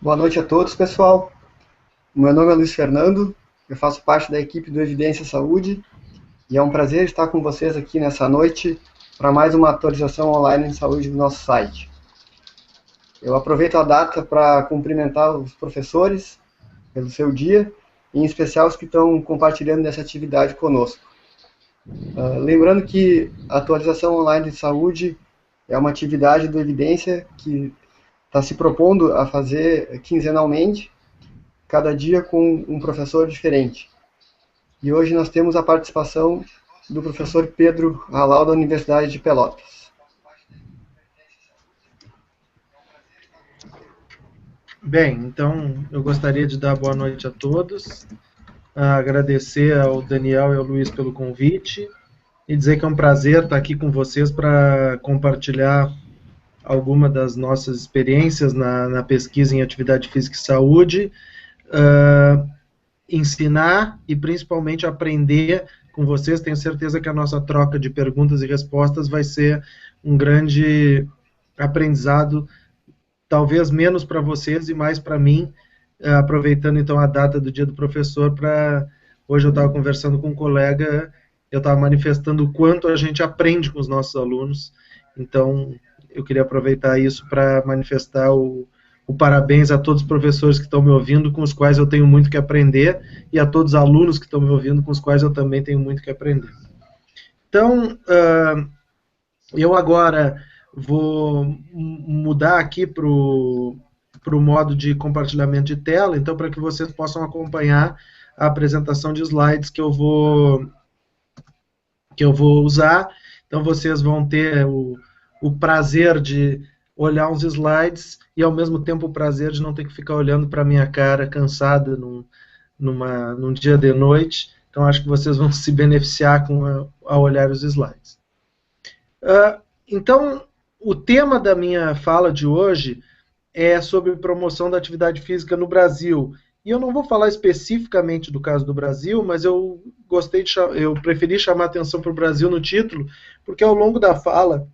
Boa noite a todos, pessoal. Meu nome é Luiz Fernando, eu faço parte da equipe do Evidência Saúde e é um prazer estar com vocês aqui nessa noite para mais uma atualização online em saúde do nosso site. Eu aproveito a data para cumprimentar os professores pelo seu dia, em especial os que estão compartilhando dessa atividade conosco. Lembrando que a atualização online de saúde é uma atividade do Evidência que está se propondo a fazer quinzenalmente, cada dia com um professor diferente. E hoje nós temos a participação do professor Pedro Halal, da Universidade de Pelotas. Bem, então eu gostaria de dar boa noite a todos, agradecer ao Daniel e ao Luiz pelo convite e dizer que é um prazer estar aqui com vocês para compartilhar alguma das nossas experiências na pesquisa em atividade física e saúde, ensinar e principalmente aprender com vocês. Tenho certeza que a nossa troca de perguntas e respostas vai ser um grande aprendizado, talvez menos para vocês e mais para mim, aproveitando então a data do dia do professor. Hoje eu estava conversando com um colega, eu estava manifestando o quanto a gente aprende com os nossos alunos, então eu queria aproveitar isso para manifestar o parabéns a todos os professores que estão me ouvindo, com os quais eu tenho muito que aprender, e a todos os alunos que estão me ouvindo, com os quais eu também tenho muito que aprender. Então, eu agora vou mudar aqui para o modo de compartilhamento de tela, então para que vocês possam acompanhar a apresentação de slides que eu vou usar. Então vocês vão ter o prazer de olhar uns slides e ao mesmo tempo o prazer de não ter que ficar olhando para a minha cara cansada num dia de noite. Então acho que vocês vão se beneficiar ao olhar os slides. Então, o tema da minha fala de hoje é sobre promoção da atividade física no Brasil. E eu não vou falar especificamente do caso do Brasil, mas eu preferi chamar a atenção para o Brasil no título, porque ao longo da fala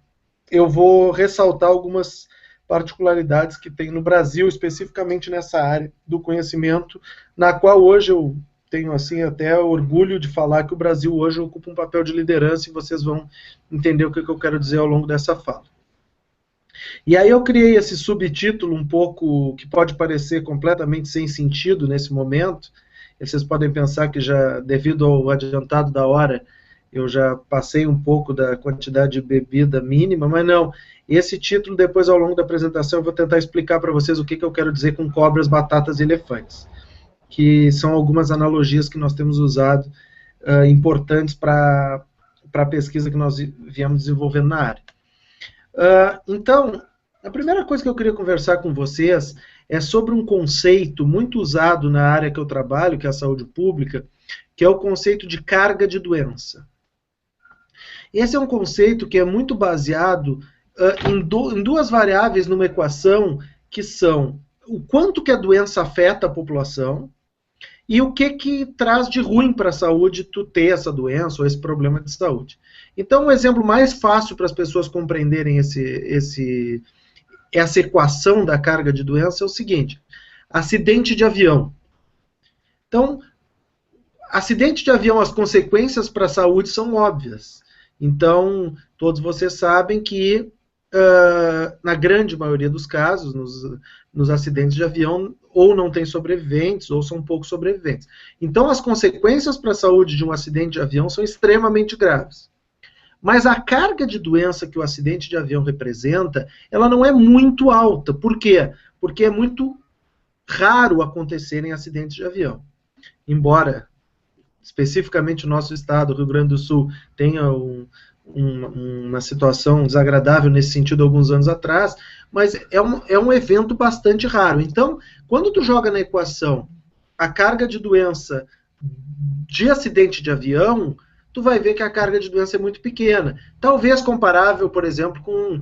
eu vou ressaltar algumas particularidades que tem no Brasil, especificamente nessa área do conhecimento, na qual hoje eu tenho assim até orgulho de falar que o Brasil hoje ocupa um papel de liderança, e vocês vão entender o que eu quero dizer ao longo dessa fala. E aí eu criei esse subtítulo um pouco que pode parecer completamente sem sentido nesse momento. E vocês podem pensar que já, devido ao adiantado da hora, eu já passei um pouco da quantidade de bebida mínima, mas não. Esse título, depois ao longo da apresentação, eu vou tentar explicar para vocês o que eu quero dizer com cobras, batatas e elefantes, que são algumas analogias que nós temos usado, importantes para a pesquisa que nós viemos desenvolvendo na área. Então, a primeira coisa que eu queria conversar com vocês é sobre um conceito muito usado na área que eu trabalho, que é a saúde pública, que é o conceito de carga de doença. Esse é um conceito que é muito baseado em duas variáveis numa equação, que são o quanto que a doença afeta a população e o que traz de ruim para a saúde tu ter essa doença ou esse problema de saúde. Então, um exemplo mais fácil para as pessoas compreenderem essa equação da carga de doença é o seguinte: acidente de avião. Então, acidente de avião, as consequências para a saúde são óbvias. Então, todos vocês sabem que, na grande maioria dos casos, nos acidentes de avião, ou não tem sobreviventes, ou são poucos sobreviventes. Então, as consequências para a saúde de um acidente de avião são extremamente graves. Mas a carga de doença que o acidente de avião representa, ela não é muito alta. Por quê? Porque é muito raro acontecerem acidentes de avião. Embora, especificamente o nosso estado, o Rio Grande do Sul, tenha uma situação desagradável nesse sentido alguns anos atrás, mas é um evento bastante raro. Então, quando tu joga na equação a carga de doença de acidente de avião, tu vai ver que a carga de doença é muito pequena. Talvez comparável, por exemplo, com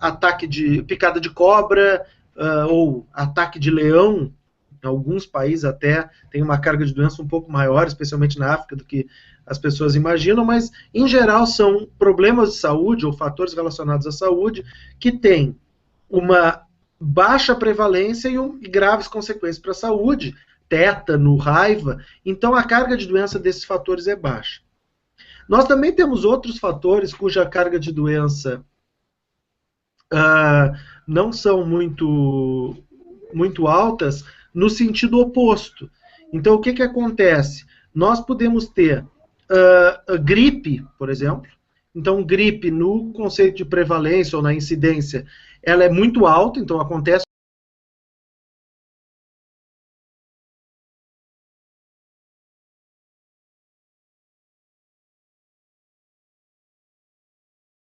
ataque de picada de cobra ou ataque de leão. Em alguns países até tem uma carga de doença um pouco maior, especialmente na África, do que as pessoas imaginam, mas em geral são problemas de saúde ou fatores relacionados à saúde que têm uma baixa prevalência e graves consequências para a saúde, tétano, raiva. Então a carga de doença desses fatores é baixa. Nós também temos outros fatores cuja carga de doença não são muito altas, no sentido oposto. Então, o que acontece? Nós podemos ter gripe, por exemplo. Então, gripe, no conceito de prevalência ou na incidência, ela é muito alta, então acontece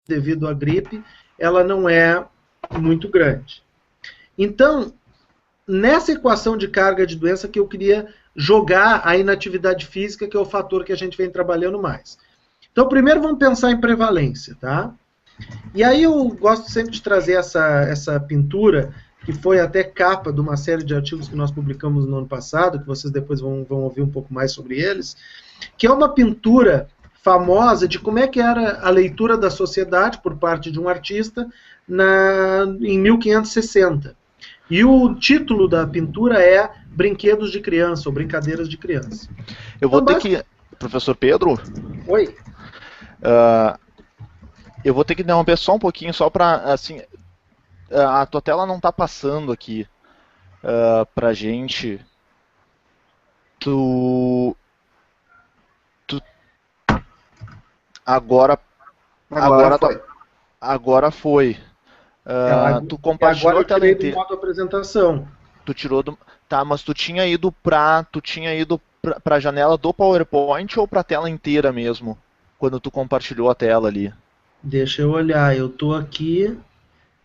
devido à gripe, ela não é muito grande. Então, nessa equação de carga de doença que eu queria jogar a inatividade física, que é o fator que a gente vem trabalhando mais. Então, primeiro vamos pensar em prevalência, tá? E aí eu gosto sempre de trazer essa pintura, que foi até capa de uma série de artigos que nós publicamos no ano passado, que vocês depois vão ouvir um pouco mais sobre eles, que é uma pintura famosa de como é que era a leitura da sociedade por parte de um artista em 1560. E o título da pintura é Brinquedos de Criança, ou Brincadeiras de Criança. Eu vou ter que... Professor Pedro? Oi. Eu vou ter que interromper só um pouquinho, só para, assim... a tua tela não está passando aqui pra gente. Agora foi. Agora foi. Tu compartilhou agora a tela inteira. Do modo apresentação. Tu tirou do... Tá, mas tu tinha ido pra a janela do PowerPoint ou pra tela inteira mesmo? Quando tu compartilhou a tela ali. Deixa eu olhar, eu tô aqui.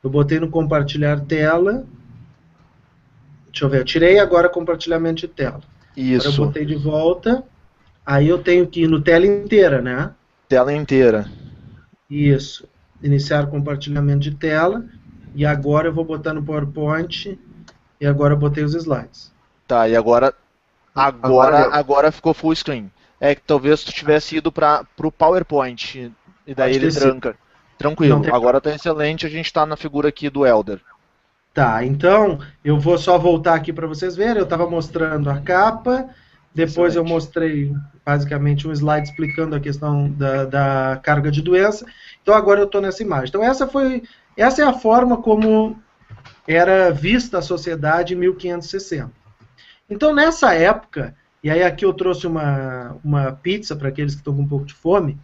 Eu botei no compartilhar tela. Deixa eu ver, eu tirei agora compartilhamento de tela. Isso. Agora eu botei de volta. Aí eu tenho que ir no tela inteira, né? Tela inteira. Isso. Iniciar compartilhamento de tela. E agora eu vou botar no PowerPoint. E agora eu botei os slides. Tá, e agora ficou full screen. É que talvez tu tivesse ido pro PowerPoint. E daí ele tranca. Tranquilo, agora tá excelente, a gente tá na figura aqui do Elder. Tá, então eu vou só voltar aqui para vocês verem. Eu estava mostrando a capa, depois excelente. Eu mostrei basicamente um slide explicando a questão da carga de doença. Então agora eu estou nessa imagem. Então essa é a forma como era vista a sociedade em 1560. Então nessa época, e aí aqui eu trouxe uma pizza para aqueles que estão com um pouco de fome.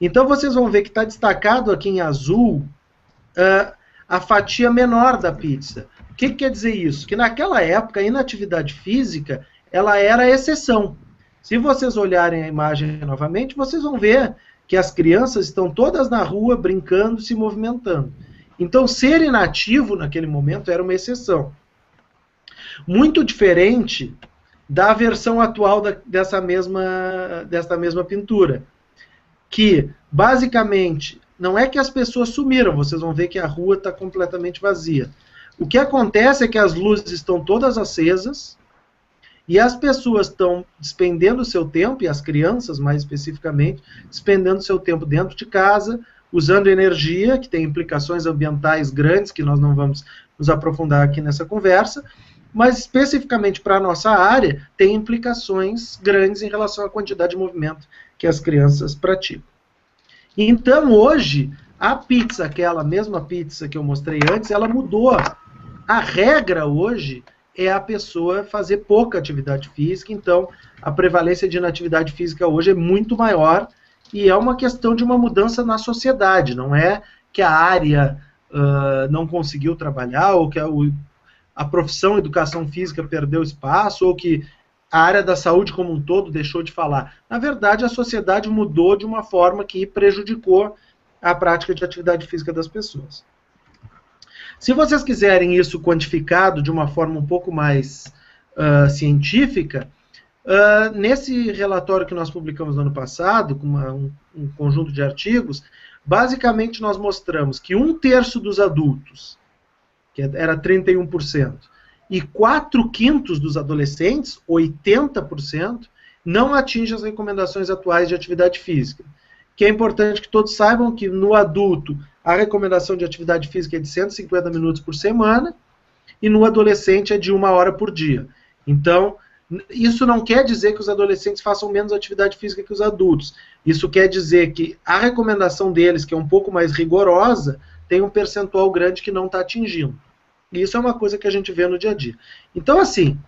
Então vocês vão ver que está destacado aqui em azul a fatia menor da pizza. O que quer dizer isso? Que naquela época a inatividade física ela era a exceção. Se vocês olharem a imagem novamente, vocês vão ver que as crianças estão todas na rua brincando, se movimentando. Então ser inativo naquele momento era uma exceção. Muito diferente da versão atual dessa mesma pintura. Que, basicamente, não é que as pessoas sumiram, vocês vão ver que a rua está completamente vazia. O que acontece é que as luzes estão todas acesas e as pessoas estão despendendo o seu tempo, e as crianças, mais especificamente, despendendo o seu tempo dentro de casa, usando energia, que tem implicações ambientais grandes, que nós não vamos nos aprofundar aqui nessa conversa, mas especificamente para a nossa área, tem implicações grandes em relação à quantidade de movimento que as crianças praticam. Então, hoje, a pizza, aquela mesma pizza que eu mostrei antes, ela mudou. A regra hoje é a pessoa fazer pouca atividade física, então a prevalência de inatividade física hoje é muito maior e é uma questão de uma mudança na sociedade, não é que a área não conseguiu trabalhar ou que a profissão educação física perdeu espaço ou que a área da saúde como um todo deixou de falar. Na verdade, a sociedade mudou de uma forma que prejudicou a prática de atividade física das pessoas. Se vocês quiserem isso quantificado de uma forma um pouco mais científica, nesse relatório que nós publicamos no ano passado, com um conjunto de artigos, basicamente nós mostramos que 1/3 dos adultos, que era 31%, e 4/5 dos adolescentes, 80%, não atinge as recomendações atuais de atividade física. Que é importante que todos saibam que no adulto a recomendação de atividade física é de 150 minutos por semana, e no adolescente é de 1 hora por dia. Então, isso não quer dizer que os adolescentes façam menos atividade física que os adultos. Isso quer dizer que a recomendação deles, que é um pouco mais rigorosa, tem um percentual grande que não está atingindo. E isso é uma coisa que a gente vê no dia a dia. Então, assim,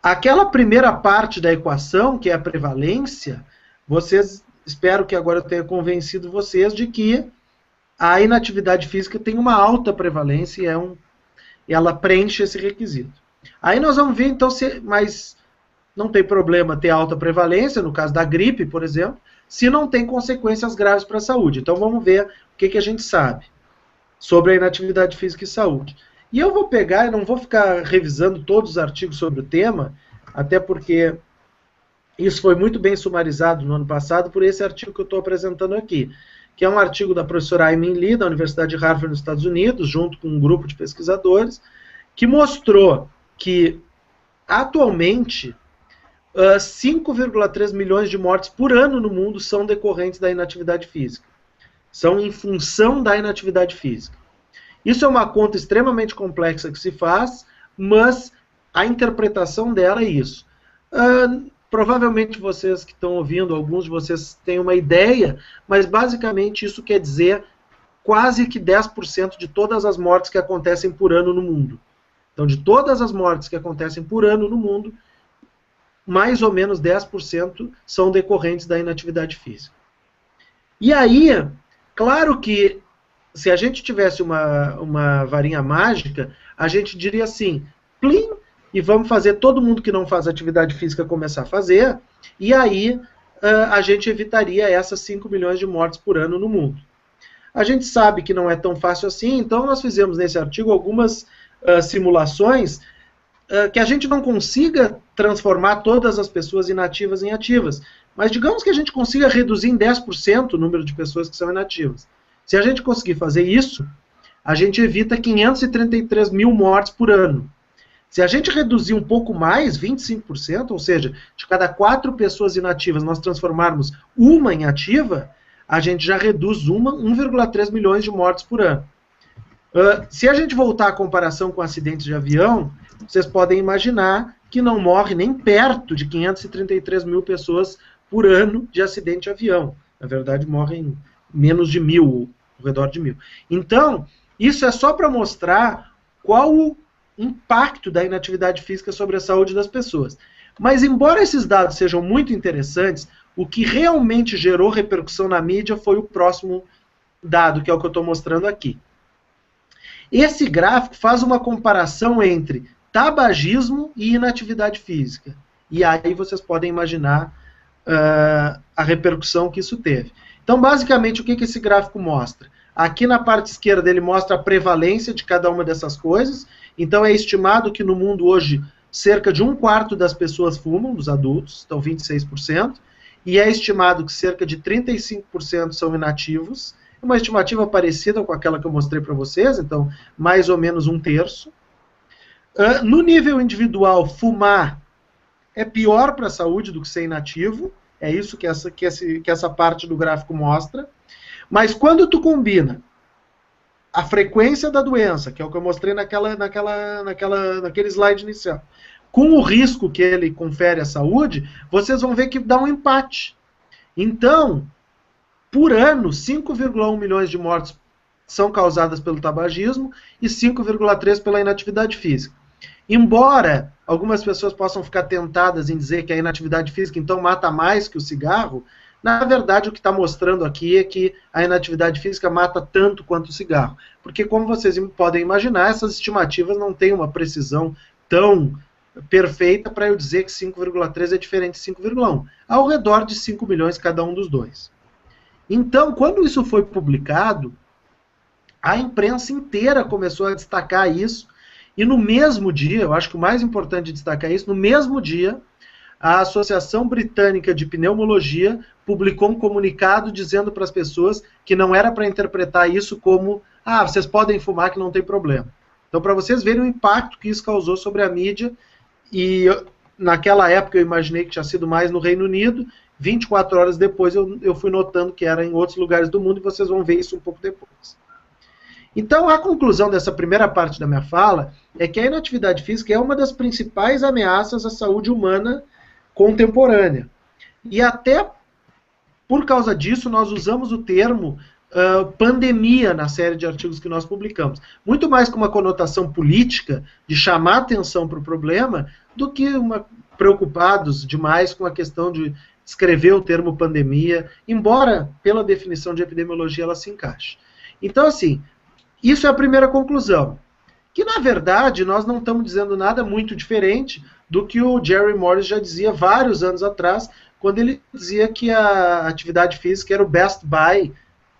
aquela primeira parte da equação, que é a prevalência, vocês, espero que agora eu tenha convencido vocês de que a inatividade física tem uma alta prevalência e ela preenche esse requisito. Aí nós vamos ver, então, mas não tem problema ter alta prevalência, no caso da gripe, por exemplo, se não tem consequências graves para a saúde. Então vamos ver o que a gente sabe sobre a inatividade física e saúde. E eu vou pegar, e não vou ficar revisando todos os artigos sobre o tema, até porque isso foi muito bem sumarizado no ano passado por esse artigo que eu estou apresentando aqui, que é um artigo da professora Aimin Lee, da Universidade de Harvard, nos Estados Unidos, junto com um grupo de pesquisadores, que mostrou que, atualmente, 5,3 milhões de mortes por ano no mundo são decorrentes da inatividade física. São em função da inatividade física. Isso é uma conta extremamente complexa que se faz, mas a interpretação dela é isso. Provavelmente vocês que estão ouvindo, alguns de vocês têm uma ideia, mas basicamente isso quer dizer quase que 10% de todas as mortes que acontecem por ano no mundo. Então, de todas as mortes que acontecem por ano no mundo, mais ou menos 10% são decorrentes da inatividade física. E aí, claro que se a gente tivesse uma varinha mágica, a gente diria assim, plim, e vamos fazer todo mundo que não faz atividade física começar a fazer, e aí a gente evitaria essas 5 milhões de mortes por ano no mundo. A gente sabe que não é tão fácil assim, então nós fizemos nesse artigo algumas simulações que a gente não consiga transformar todas as pessoas inativas em ativas, mas digamos que a gente consiga reduzir em 10% o número de pessoas que são inativas. Se a gente conseguir fazer isso, a gente evita 533 mil mortes por ano. Se a gente reduzir um pouco mais, 25%, ou seja, de cada 4 pessoas inativas nós transformarmos uma em ativa, a gente já reduz 1,3 milhões de mortes por ano. Se a gente voltar à comparação com acidentes de avião, vocês podem imaginar que não morre nem perto de 533 mil pessoas por ano de acidente de avião. Na verdade, morrem menos de 1.000, ao redor de 1.000. Então, isso é só para mostrar qual o impacto da inatividade física sobre a saúde das pessoas. Mas, embora esses dados sejam muito interessantes, o que realmente gerou repercussão na mídia foi o próximo dado, que é o que eu estou mostrando aqui. Esse gráfico faz uma comparação entre tabagismo e inatividade física. E aí vocês podem imaginar a repercussão que isso teve. Então, basicamente, o que esse gráfico mostra? Aqui na parte esquerda ele mostra a prevalência de cada uma dessas coisas. Então, é estimado que no mundo hoje cerca de 1/4 das pessoas fumam, dos adultos, então 26%, e é estimado que cerca de 35% são inativos. Uma estimativa parecida com aquela que eu mostrei para vocês, então mais ou menos 1/3. No nível individual, fumar é pior para a saúde do que ser inativo, é isso que essa parte do gráfico mostra, mas quando tu combina a frequência da doença, que é o que eu mostrei naquele slide inicial, com o risco que ele confere à saúde, vocês vão ver que dá um empate. Então, por ano, 5,1 milhões de mortes são causadas pelo tabagismo e 5,3 pela inatividade física. Embora algumas pessoas possam ficar tentadas em dizer que a inatividade física então mata mais que o cigarro, na verdade o que está mostrando aqui é que a inatividade física mata tanto quanto o cigarro. Porque, como vocês podem imaginar, essas estimativas não têm uma precisão tão perfeita para eu dizer que 5,3 é diferente de 5,1. Ao redor de 5 milhões cada um dos dois. Então, quando isso foi publicado, a imprensa inteira começou a destacar isso, e no mesmo dia, eu acho que o mais importante de destacar isso, no mesmo dia, a Associação Britânica de Pneumologia publicou um comunicado dizendo para as pessoas que não era para interpretar isso como, vocês podem fumar que não tem problema. Então, para vocês verem o impacto que isso causou sobre a mídia, e naquela época eu imaginei que tinha sido mais no Reino Unido, 24 horas depois eu fui notando que era em outros lugares do mundo, e vocês vão ver isso um pouco depois. Então, a conclusão dessa primeira parte da minha fala é que a inatividade física é uma das principais ameaças à saúde humana contemporânea. E até por causa disso, nós usamos o termo pandemia na série de artigos que nós publicamos. Muito mais com uma conotação política, de chamar atenção para o problema, do que preocupados demais com a questão de escrever o termo pandemia, embora, pela definição de epidemiologia, ela se encaixe. Então, assim, isso é a primeira conclusão. Que, na verdade, nós não estamos dizendo nada muito diferente do que o Jerry Morris já dizia vários anos atrás, quando ele dizia que a atividade física era o best buy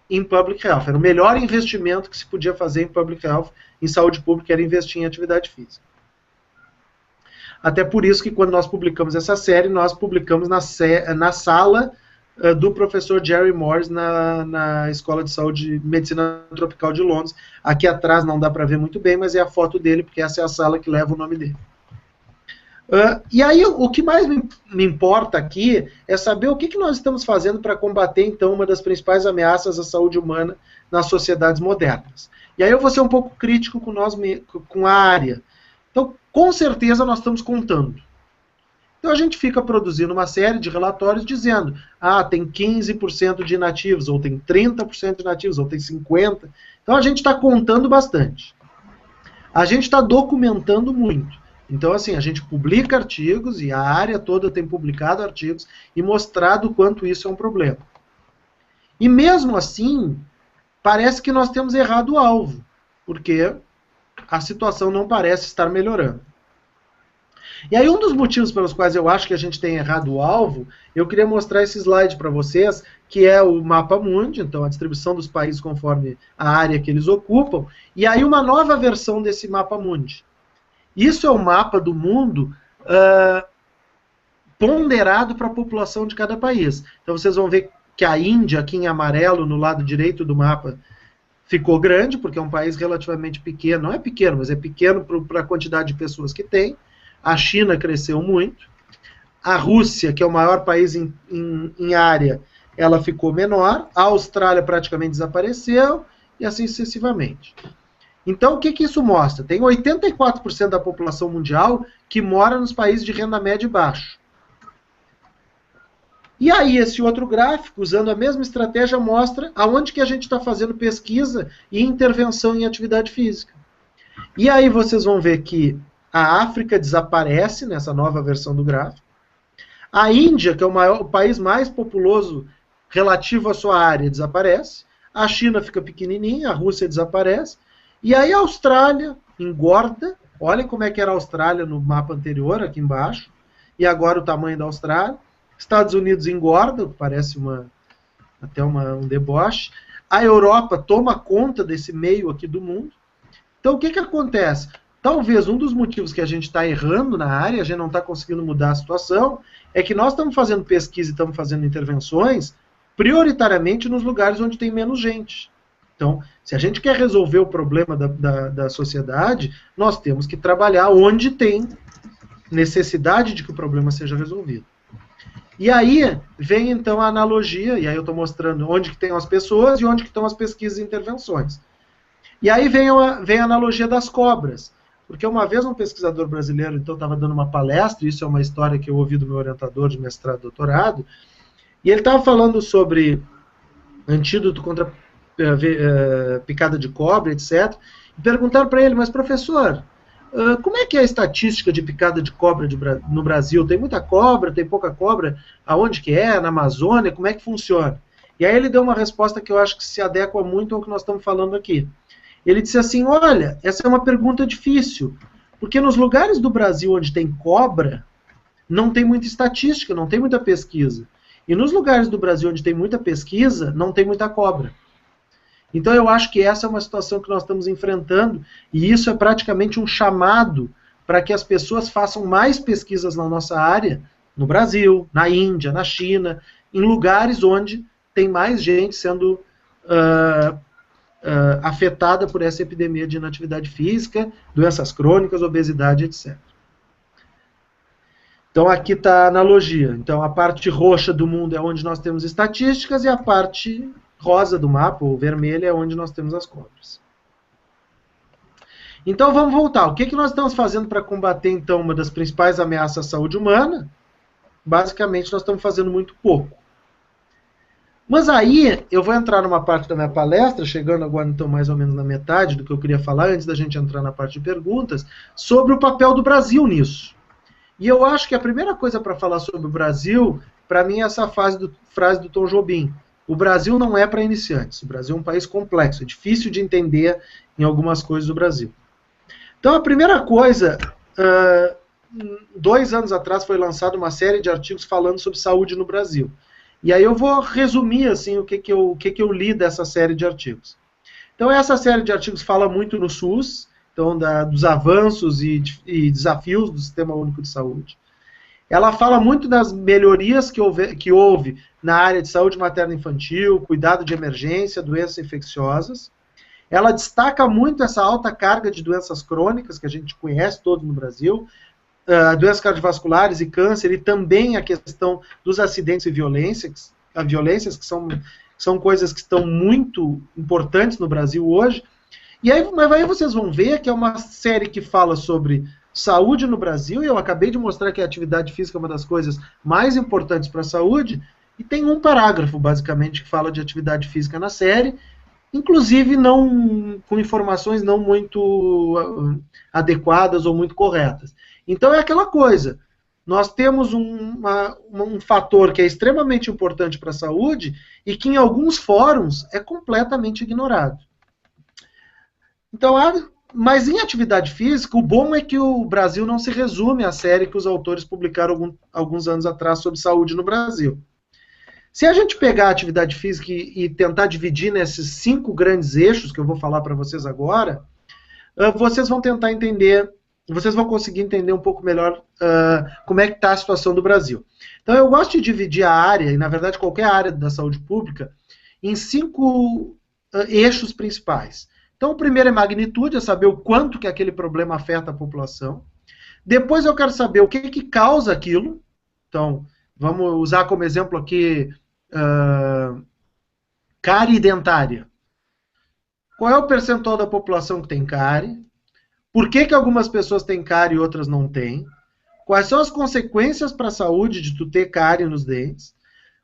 em public health. Era o melhor investimento que se podia fazer em public health, em saúde pública, era investir em atividade física. Até por isso que, quando nós publicamos essa série, nós publicamos na sala do professor Jerry Morris na Escola de Saúde e Medicina Tropical de Londres. Aqui atrás não dá para ver muito bem, mas é a foto dele, porque essa é a sala que leva o nome dele. E aí, o que mais me importa aqui é saber o que nós estamos fazendo para combater, então, uma das principais ameaças à saúde humana nas sociedades modernas. E aí eu vou ser um pouco crítico com a área. Então, com certeza, nós estamos contando. Então, a gente fica produzindo uma série de relatórios dizendo, tem 15% de inativos, ou tem 30% de inativos, ou tem 50%. Então, a gente está contando bastante. A gente está documentando muito. Então, assim, a gente publica artigos, e a área toda tem publicado artigos, e mostrado o quanto isso é um problema. E mesmo assim, parece que nós temos errado o alvo, porque a situação não parece estar melhorando. E aí, um dos motivos pelos quais eu acho que a gente tem errado o alvo, eu queria mostrar esse slide para vocês, que é o mapa mundi, então a distribuição dos países conforme a área que eles ocupam, e aí uma nova versão desse mapa mundi. Isso é o mapa do mundo ponderado para a população de cada país. Então vocês vão ver que a Índia, aqui em amarelo, no lado direito do mapa, ficou grande, porque é um país relativamente pequeno. Não é pequeno, mas é pequeno para a quantidade de pessoas que tem. A China cresceu muito. A Rússia, que é o maior país em área, ela ficou menor. A Austrália praticamente desapareceu, e assim sucessivamente. Então, o que isso mostra? Tem 84% da população mundial que mora nos países de renda média e baixa. E aí, esse outro gráfico, usando a mesma estratégia, mostra aonde que a gente está fazendo pesquisa e intervenção em atividade física. E aí vocês vão ver que a África desaparece nessa nova versão do gráfico. A Índia, que é o país mais populoso relativo à sua área, desaparece. A China fica pequenininha, a Rússia desaparece. E aí a Austrália engorda, olhem como é que era a Austrália no mapa anterior, aqui embaixo, e agora o tamanho da Austrália. Estados Unidos engorda, parece até um deboche. A Europa toma conta desse meio aqui do mundo. Então o que acontece? Talvez um dos motivos que a gente está errando na área, a gente não está conseguindo mudar a situação, é que nós estamos fazendo pesquisa e estamos fazendo intervenções prioritariamente nos lugares onde tem menos gente. Então, se a gente quer resolver o problema da sociedade, nós temos que trabalhar onde tem necessidade de que o problema seja resolvido. E aí vem então a analogia, e aí eu estou mostrando onde que tem as pessoas e onde que estão as pesquisas e intervenções. E aí vem a analogia das cobras, porque uma vez um pesquisador brasileiro então estava dando uma palestra, isso é uma história que eu ouvi do meu orientador de mestrado e doutorado, e ele estava falando sobre antídoto contra picada de cobra, etc. E perguntaram para ele, mas professor, como é que é a estatística de picada de cobra no Brasil? Tem muita cobra, tem pouca cobra? Aonde que é? Na Amazônia? Como é que funciona? E aí ele deu uma resposta que eu acho que se adequa muito ao que nós estamos falando aqui. Ele disse assim, olha, essa é uma pergunta difícil, porque nos lugares do Brasil onde tem cobra, não tem muita estatística, não tem muita pesquisa. E nos lugares do Brasil onde tem muita pesquisa, não tem muita cobra. Então eu acho que essa é uma situação que nós estamos enfrentando, e isso é praticamente um chamado para que as pessoas façam mais pesquisas na nossa área, no Brasil, na Índia, na China, em lugares onde tem mais gente sendo afetada por essa epidemia de inatividade física, doenças crônicas, obesidade, etc. Então aqui está a analogia. Então a parte roxa do mundo é onde nós temos estatísticas, e a parte rosa do mapa, ou vermelha, é onde nós temos as cobras. Então vamos voltar. O que nós estamos fazendo para combater, então, uma das principais ameaças à saúde humana? Basicamente, nós estamos fazendo muito pouco. Mas aí, eu vou entrar numa parte da minha palestra, chegando agora, então, mais ou menos na metade do que eu queria falar, antes da gente entrar na parte de perguntas, sobre o papel do Brasil nisso. E eu acho que a primeira coisa para falar sobre o Brasil, para mim, é essa frase do Tom Jobim. O Brasil não é para iniciantes. O Brasil é um país complexo, é difícil de entender em algumas coisas do Brasil. Então, a primeira coisa, 2 anos atrás foi lançada uma série de artigos falando sobre saúde no Brasil. E aí eu vou resumir assim, o que eu li dessa série de artigos. Então, essa série de artigos fala muito no SUS, então, dos avanços e desafios do Sistema Único de Saúde. Ela fala muito das melhorias que houve na área de saúde materno-infantil, cuidado de emergência, doenças infecciosas. Ela destaca muito essa alta carga de doenças crônicas, que a gente conhece todos no Brasil, doenças cardiovasculares e câncer, e também a questão dos acidentes e violências, que são coisas que estão muito importantes no Brasil hoje. Mas aí vocês vão ver que é uma série que fala sobre saúde no Brasil, e eu acabei de mostrar que a atividade física é uma das coisas mais importantes para a saúde, e tem um parágrafo, basicamente, que fala de atividade física na série, inclusive com informações não muito adequadas ou muito corretas. Então é aquela coisa, nós temos um fator que é extremamente importante para a saúde e que em alguns fóruns é completamente ignorado. Então, mas em atividade física, o bom é que o Brasil não se resume à série que os autores publicaram alguns anos atrás sobre saúde no Brasil. Se a gente pegar a atividade física e tentar dividir nesses 5 grandes eixos que eu vou falar para vocês agora, vocês vão tentar entender, vocês vão conseguir entender um pouco melhor como é que está a situação do Brasil. Então eu gosto de dividir a área, e na verdade qualquer área da saúde pública, em 5 eixos principais. Então o primeiro é magnitude, é saber o quanto que aquele problema afeta a população. Depois eu quero saber o que causa aquilo. Então, vamos usar como exemplo aqui cárie dentária. Qual é o percentual da população que tem cárie? Por que algumas pessoas têm cárie e outras não têm? Quais são as consequências para a saúde de tu ter cárie nos dentes?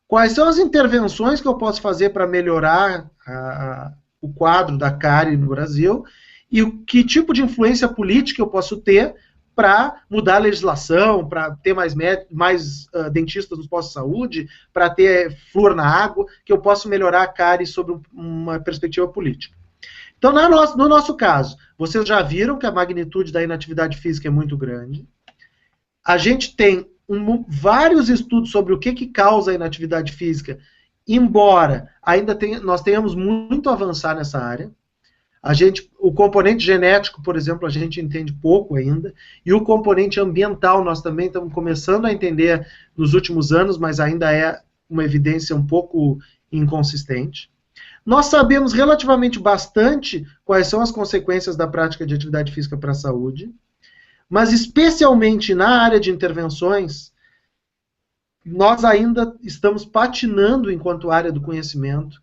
Quais são as intervenções que eu posso fazer para melhorar o quadro da cárie no Brasil? E que tipo de influência política eu posso ter para mudar a legislação, para ter mais dentistas nos postos de saúde, para ter flúor na água, que eu posso melhorar a cárie sob uma perspectiva política. Então, no nosso caso, vocês já viram que a magnitude da inatividade física é muito grande. A gente tem vários estudos sobre o que causa a inatividade física, embora ainda nós tenhamos muito a avançar nessa área. O componente genético, por exemplo, a gente entende pouco ainda, e o componente ambiental nós também estamos começando a entender nos últimos anos, mas ainda é uma evidência um pouco inconsistente. Nós sabemos relativamente bastante quais são as consequências da prática de atividade física para a saúde, mas especialmente na área de intervenções, nós ainda estamos patinando enquanto área do conhecimento,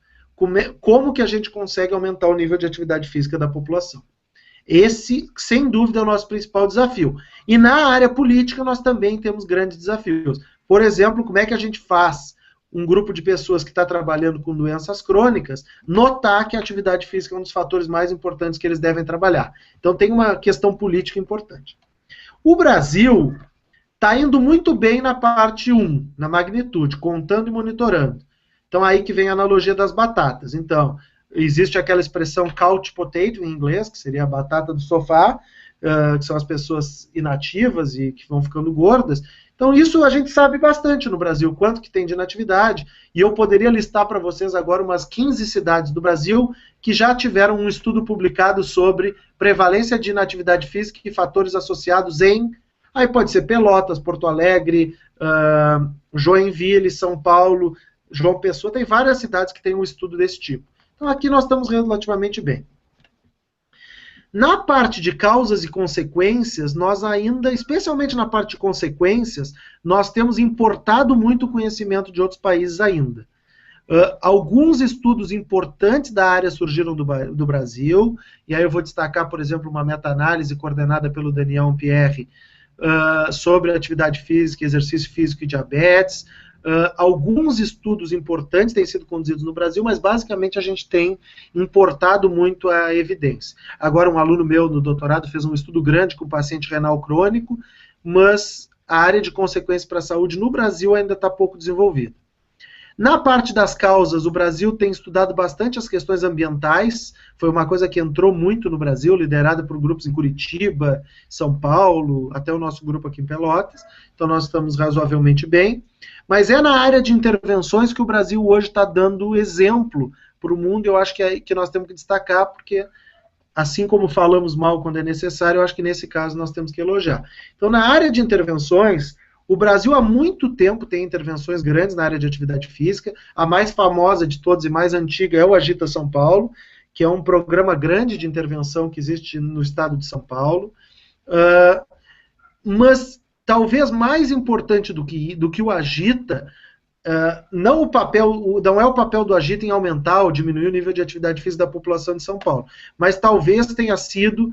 como que a gente consegue aumentar o nível de atividade física da população. Esse, sem dúvida, é o nosso principal desafio. E na área política nós também temos grandes desafios. Por exemplo, como é que a gente faz um grupo de pessoas que está trabalhando com doenças crônicas notar que a atividade física é um dos fatores mais importantes que eles devem trabalhar. Então tem uma questão política importante. O Brasil está indo muito bem na parte 1, na magnitude, contando e monitorando. Então aí que vem a analogia das batatas. Então, existe aquela expressão couch potato em inglês, que seria a batata do sofá, que são as pessoas inativas e que vão ficando gordas. Então isso a gente sabe bastante no Brasil, quanto que tem de inatividade, e eu poderia listar para vocês agora umas 15 cidades do Brasil que já tiveram um estudo publicado sobre prevalência de inatividade física e fatores associados aí pode ser Pelotas, Porto Alegre, Joinville, São Paulo, João Pessoa, tem várias cidades que têm um estudo desse tipo. Então aqui nós estamos relativamente bem. Na parte de causas e consequências, nós ainda, especialmente na parte de consequências, nós temos importado muito conhecimento de outros países ainda. Alguns estudos importantes da área surgiram do Brasil, e aí eu vou destacar, por exemplo, uma meta-análise coordenada pelo Daniel Pierre sobre atividade física, exercício físico e diabetes. Alguns estudos importantes têm sido conduzidos no Brasil, mas basicamente a gente tem importado muito a evidência. Agora, um aluno meu no doutorado fez um estudo grande com paciente renal crônico, mas a área de consequências para a saúde no Brasil ainda está pouco desenvolvida. Na parte das causas, o Brasil tem estudado bastante as questões ambientais, foi uma coisa que entrou muito no Brasil, liderada por grupos em Curitiba, São Paulo, até o nosso grupo aqui em Pelotas, então nós estamos razoavelmente bem, mas é na área de intervenções que o Brasil hoje está dando exemplo para o mundo, eu acho que nós temos que destacar, porque assim como falamos mal quando é necessário, eu acho que nesse caso nós temos que elogiar. Então, na área de intervenções, o Brasil há muito tempo tem intervenções grandes na área de atividade física. A mais famosa de todas e mais antiga é o Agita São Paulo, que é um programa grande de intervenção que existe no estado de São Paulo. Mas talvez mais importante do que o Agita, não é o papel do Agita em aumentar ou diminuir o nível de atividade física da população de São Paulo, mas talvez tenha sido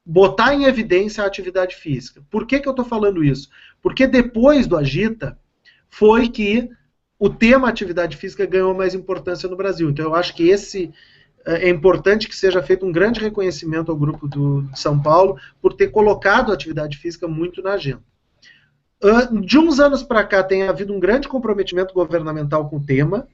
botar em evidência a atividade física. Por que eu estou falando isso? Porque depois do Agita, foi que o tema atividade física ganhou mais importância no Brasil. Então eu acho que é importante que seja feito um grande reconhecimento ao grupo de São Paulo por ter colocado a atividade física muito na agenda. De uns anos para cá tem havido um grande comprometimento governamental com o tema.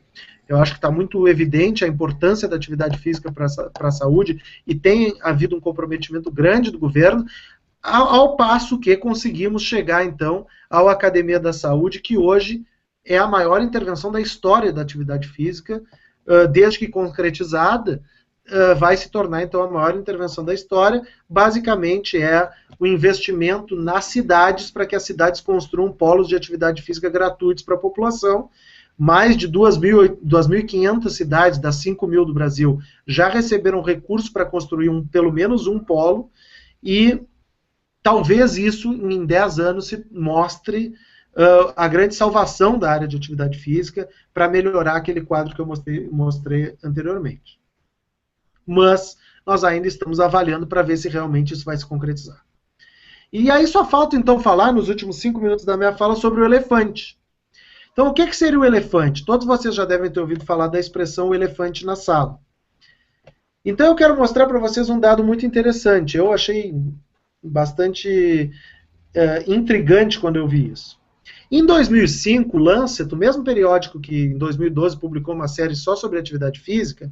Eu acho que está muito evidente a importância da atividade física para a saúde e tem havido um comprometimento grande do governo, ao passo que conseguimos chegar, então, à Academia da Saúde, que hoje é a maior intervenção da história da atividade física, desde que concretizada, vai se tornar, então, a maior intervenção da história. Basicamente, é o investimento nas cidades para que as cidades construam polos de atividade física gratuitos para a população. Mais de 2.500 cidades das 5.000 do Brasil já receberam recursos para construir pelo menos um polo, e talvez isso, em 10 anos, se mostre a grande salvação da área de atividade física para melhorar aquele quadro que eu mostrei anteriormente. Mas nós ainda estamos avaliando para ver se realmente isso vai se concretizar. E aí só falta, então, falar, nos últimos 5 minutos da minha fala, sobre o elefante. Então, o que seria o elefante? Todos vocês já devem ter ouvido falar da expressão o elefante na sala. Então, eu quero mostrar para vocês um dado muito interessante. Eu achei bastante intrigante quando eu vi isso. Em 2005, o Lancet, o mesmo periódico que em 2012 publicou uma série só sobre atividade física,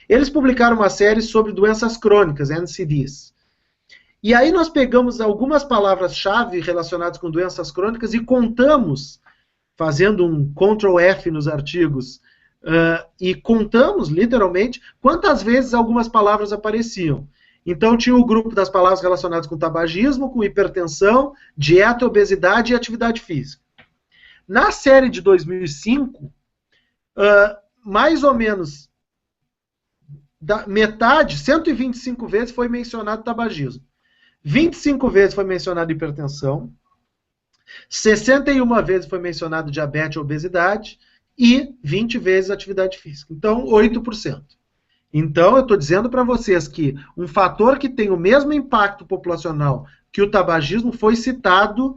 eles publicaram uma série sobre doenças crônicas, NCDs. E aí nós pegamos algumas palavras-chave relacionadas com doenças crônicas e contamos, fazendo um Ctrl F nos artigos, e contamos, literalmente, quantas vezes algumas palavras apareciam. Então tinha o grupo das palavras relacionadas com tabagismo, com hipertensão, dieta, obesidade e atividade física. Na série de 2005, mais ou menos metade, 125 vezes foi mencionado tabagismo, 25 vezes foi mencionado hipertensão, 61 vezes foi mencionado diabetes ou obesidade e 20 vezes atividade física. Então, 8%. Então, eu estou dizendo para vocês que um fator que tem o mesmo impacto populacional que o tabagismo foi citado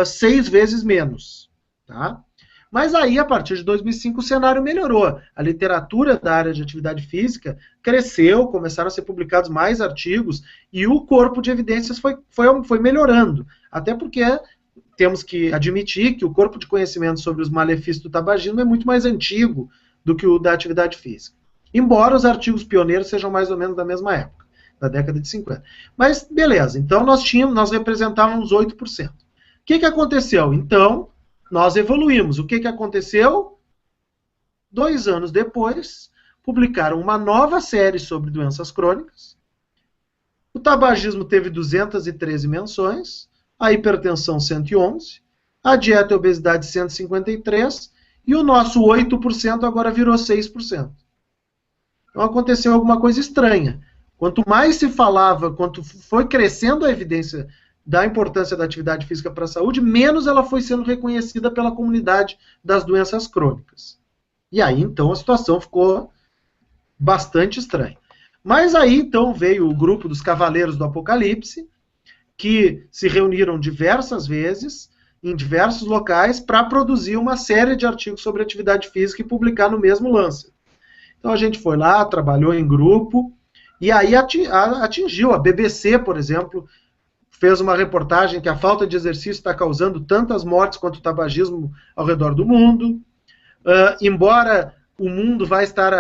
6 vezes menos. Tá? Mas aí, a partir de 2005, o cenário melhorou. A literatura da área de atividade física cresceu, começaram a ser publicados mais artigos e o corpo de evidências foi melhorando. Até porque temos que admitir que o corpo de conhecimento sobre os malefícios do tabagismo é muito mais antigo do que o da atividade física. Embora os artigos pioneiros sejam mais ou menos da mesma época, da década de 50. Mas, beleza, então nós representávamos 8%. O que aconteceu? Então, nós evoluímos. O que aconteceu? 2 anos depois, publicaram uma nova série sobre doenças crônicas. O tabagismo teve 213 menções, a hipertensão 111, a dieta e a obesidade 153, e o nosso 8% agora virou 6%. Então aconteceu alguma coisa estranha. Quanto mais se falava, quanto foi crescendo a evidência da importância da atividade física para a saúde, menos ela foi sendo reconhecida pela comunidade das doenças crônicas. E aí, então, a situação ficou bastante estranha. Mas aí, então, veio o grupo dos Cavaleiros do Apocalipse, que se reuniram diversas vezes, em diversos locais, para produzir uma série de artigos sobre atividade física e publicar no mesmo Lancet. Então a gente foi lá, trabalhou em grupo, e aí atingiu. A BBC, por exemplo, fez uma reportagem que a falta de exercício está causando tantas mortes quanto o tabagismo ao redor do mundo. Embora o mundo vai estar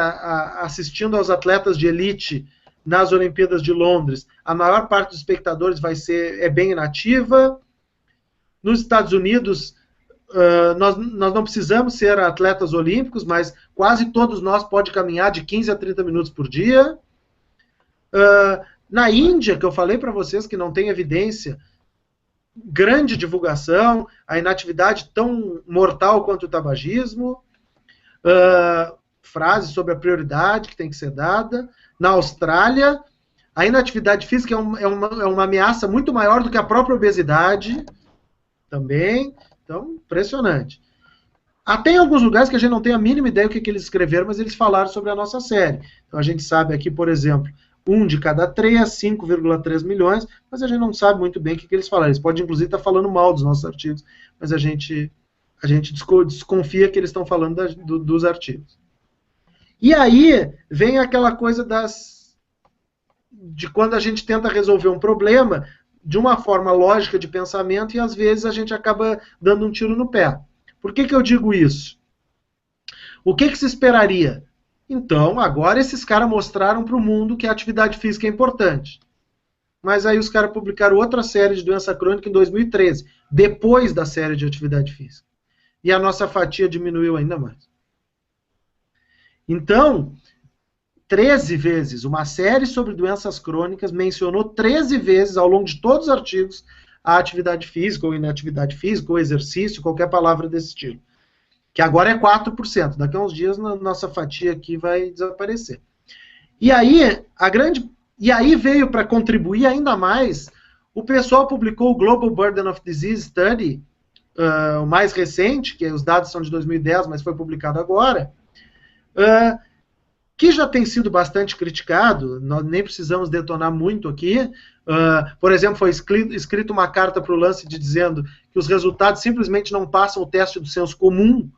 assistindo aos atletas de elite nas Olimpíadas de Londres, a maior parte dos espectadores é bem inativa. Nos Estados Unidos, nós não precisamos ser atletas olímpicos, mas quase todos nós podem caminhar de 15 a 30 minutos por dia. Na Índia, que eu falei para vocês que não tem evidência, grande divulgação, a inatividade tão mortal quanto o tabagismo, frases sobre a prioridade que tem que ser dada. Na Austrália, a inatividade física é uma ameaça muito maior do que a própria obesidade também. Então, impressionante. Até em alguns lugares que a gente não tem a mínima ideia do que eles escreveram, mas eles falaram sobre a nossa série. Então, a gente sabe aqui, por exemplo, 1 de cada 3, 5,3 milhões, mas a gente não sabe muito bem o que eles falaram. Eles podem, inclusive, estar falando mal dos nossos artigos, mas a gente desconfia que eles estão falando dos artigos. E aí vem aquela coisa de quando a gente tenta resolver um problema de uma forma lógica de pensamento e às vezes a gente acaba dando um tiro no pé. Por que eu digo isso? O que se esperaria? Então, agora esses caras mostraram para o mundo que a atividade física é importante. Mas aí os caras publicaram outra série de doença crônica em 2013, depois da série de atividade física. E a nossa fatia diminuiu ainda mais. Então, 13 vezes, uma série sobre doenças crônicas mencionou 13 vezes ao longo de todos os artigos a atividade física, ou inatividade física, ou exercício, qualquer palavra desse estilo. Que agora é 4%. Daqui a uns dias, nossa fatia aqui vai desaparecer. E aí veio para contribuir ainda mais, o pessoal publicou o Global Burden of Disease Study, o mais recente, que os dados são de 2010, mas foi publicado agora, que já tem sido bastante criticado, nós nem precisamos detonar muito aqui. Por exemplo, foi escrito uma carta para o Lancet dizendo que os resultados simplesmente não passam o teste do senso comum.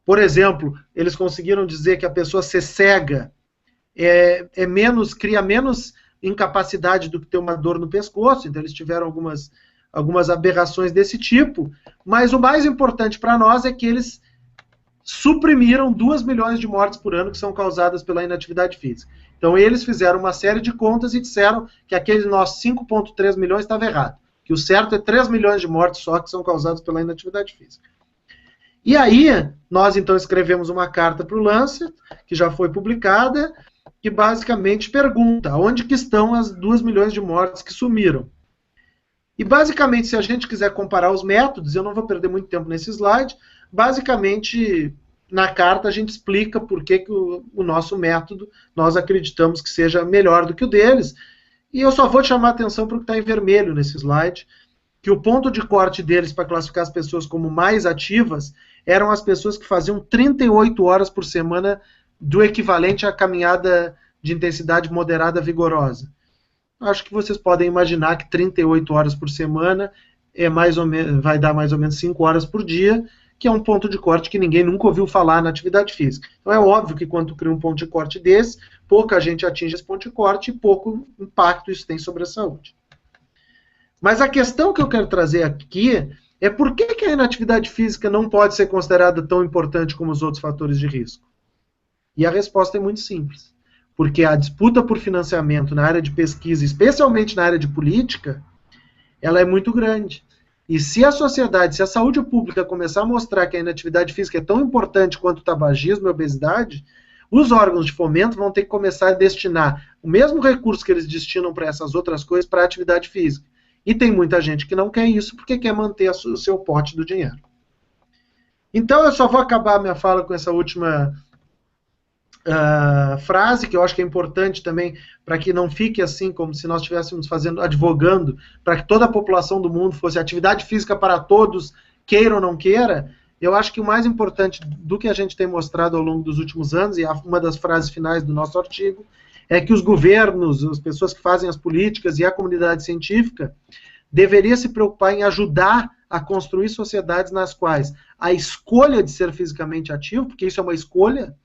Por exemplo, eles conseguiram dizer que a pessoa ser cega cria menos incapacidade do que ter uma dor no pescoço, então eles tiveram algumas aberrações desse tipo, mas o mais importante para nós é que eles suprimiram 2 milhões de mortes por ano que são causadas pela inatividade física. Então eles fizeram uma série de contas e disseram que aquele nosso 5,3 milhões estava errado, que o certo é 3 milhões de mortes só que são causadas pela inatividade física. E aí, nós então escrevemos uma carta para o Lancet, que já foi publicada, que basicamente pergunta onde que estão as 2 milhões de mortes que sumiram. E basicamente, se a gente quiser comparar os métodos, eu não vou perder muito tempo nesse slide, basicamente, na carta a gente explica por que o nosso método, nós acreditamos que seja melhor do que o deles, e eu só vou chamar a atenção para o que está em vermelho nesse slide, que o ponto de corte deles para classificar as pessoas como mais ativas eram as pessoas que faziam 38 horas por semana do equivalente à caminhada de intensidade moderada vigorosa. Acho que vocês podem imaginar que 38 horas por semana vai dar mais ou menos 5 horas por dia, que é um ponto de corte que ninguém nunca ouviu falar na atividade física. Então é óbvio que quando tu cria um ponto de corte desse, pouca gente atinge esse ponto de corte e pouco impacto isso tem sobre a saúde. Mas a questão que eu quero trazer aqui é por que a inatividade física não pode ser considerada tão importante como os outros fatores de risco? E a resposta é muito simples. Porque a disputa por financiamento na área de pesquisa, especialmente na área de política, ela é muito grande. E se a sociedade, se a saúde pública começar a mostrar que a inatividade física é tão importante quanto o tabagismo e a obesidade, os órgãos de fomento vão ter que começar a destinar o mesmo recurso que eles destinam para essas outras coisas para a atividade física. E tem muita gente que não quer isso porque quer manter o seu pote do dinheiro. Então eu só vou acabar minha fala com essa última frase, que eu acho que é importante também para que não fique assim como se nós estivéssemos advogando para que toda a população do mundo fosse atividade física para todos, queira ou não queira. eu acho que o mais importante do que a gente tem mostrado ao longo dos últimos anos, e uma das frases finais do nosso artigo, é que os governos, as pessoas que fazem as políticas e a comunidade científica deveria se preocupar em ajudar a construir sociedades nas quais a escolha de ser fisicamente ativo, porque isso é uma escolha,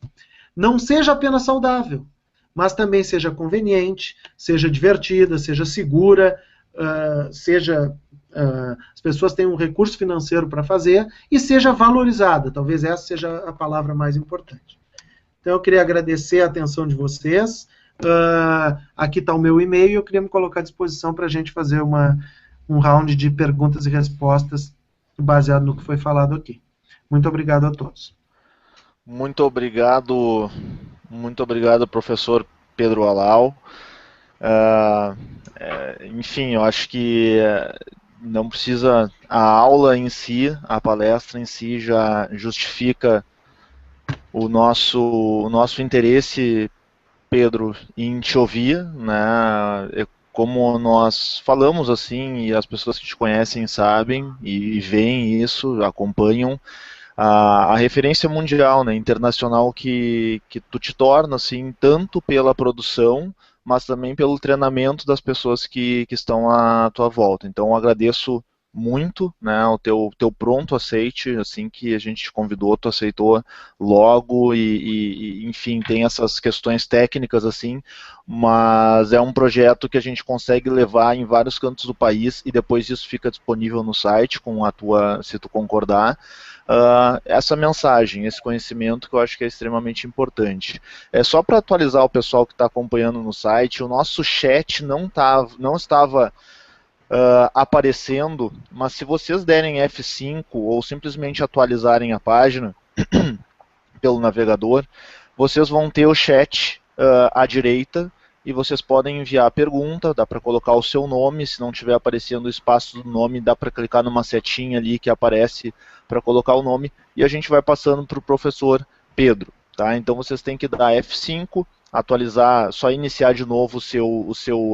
não seja apenas saudável, mas também seja conveniente, seja divertida, seja segura, as pessoas tenham um recurso financeiro para fazer e seja valorizada. Talvez essa seja a palavra mais importante. Então eu queria agradecer a atenção de vocês. Aqui está o meu e-mail, eu queria me colocar à disposição para a gente fazer um round de perguntas e respostas baseado no que foi falado aqui. Muito obrigado a todos. Muito obrigado, professor Pedro Halal. Enfim, eu acho que não precisa, a aula em si, a palestra em si já justifica o nosso interesse, Pedro, em te ouvir, né? Como nós falamos assim, e as pessoas que te conhecem sabem e veem isso, acompanham, a referência mundial, né, internacional que tu te torna, assim, tanto pela produção, mas também pelo treinamento das pessoas que estão à tua volta. Então, eu agradeço muito, né, o teu pronto aceite, assim que a gente te convidou, tu aceitou logo e enfim, tem essas questões técnicas, assim, mas é um projeto que a gente consegue levar em vários cantos do país e depois isso fica disponível no site, com a tua, se tu concordar, essa mensagem, esse conhecimento que eu acho que é extremamente importante. É só para atualizar o pessoal que está acompanhando no site, o nosso chat não estava aparecendo, mas se vocês derem F5 ou simplesmente atualizarem a página pelo navegador, vocês vão ter o chat à direita e vocês podem enviar a pergunta, dá para colocar o seu nome, se não estiver aparecendo o espaço do nome, dá para clicar numa setinha ali que aparece para colocar o nome e a gente vai passando para o professor Pedro. Tá? Então vocês têm que dar F5, atualizar, só iniciar de novo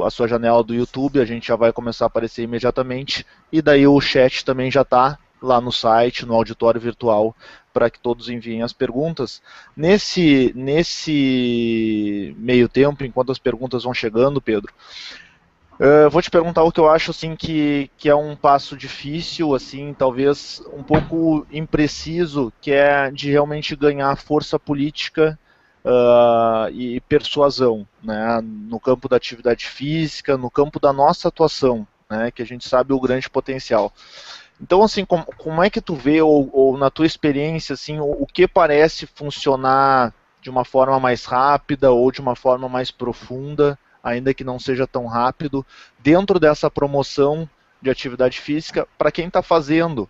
a sua janela do YouTube, a gente já vai começar a aparecer imediatamente, e daí o chat também já está lá no site, no auditório virtual, para que todos enviem as perguntas. Nesse meio tempo, enquanto as perguntas vão chegando, Pedro, vou te perguntar o que eu acho assim, que é um passo difícil, assim, talvez um pouco impreciso, que é de realmente ganhar força política e persuasão, né, no campo da atividade física, no campo da nossa atuação, né, que a gente sabe o grande potencial. Então, assim, como é que tu vê, ou na tua experiência, assim, o que parece funcionar de uma forma mais rápida ou de uma forma mais profunda, ainda que não seja tão rápido, dentro dessa promoção de atividade física, para quem está fazendo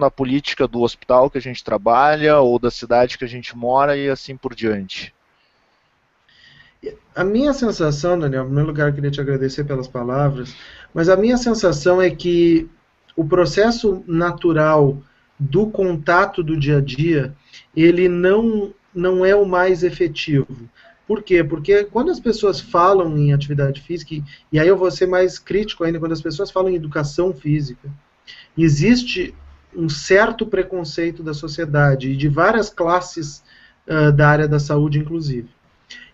a política do hospital que a gente trabalha, ou da cidade que a gente mora, e assim por diante? A minha sensação, Daniel, em primeiro lugar eu queria te agradecer pelas palavras, mas a minha sensação é que o processo natural do contato do dia a dia, ele não é o mais efetivo. Por quê? Porque quando as pessoas falam em atividade física, e aí eu vou ser mais crítico ainda, quando as pessoas falam em educação física, existe um certo preconceito da sociedade, e de várias classes da área da saúde, inclusive.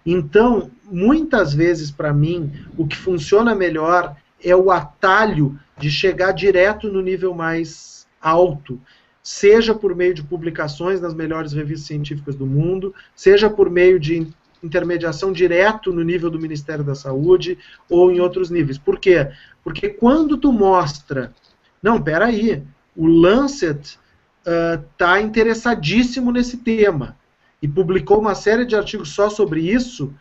Então, muitas vezes, para mim, o que funciona melhor é o atalho de chegar direto no nível mais alto, seja por meio de publicações nas melhores revistas científicas do mundo, seja por meio de intermediação direto no nível do Ministério da Saúde ou em outros níveis. Por quê? Porque quando tu mostra, não, peraí, o Lancet está interessadíssimo nesse tema e publicou uma série de artigos só sobre isso,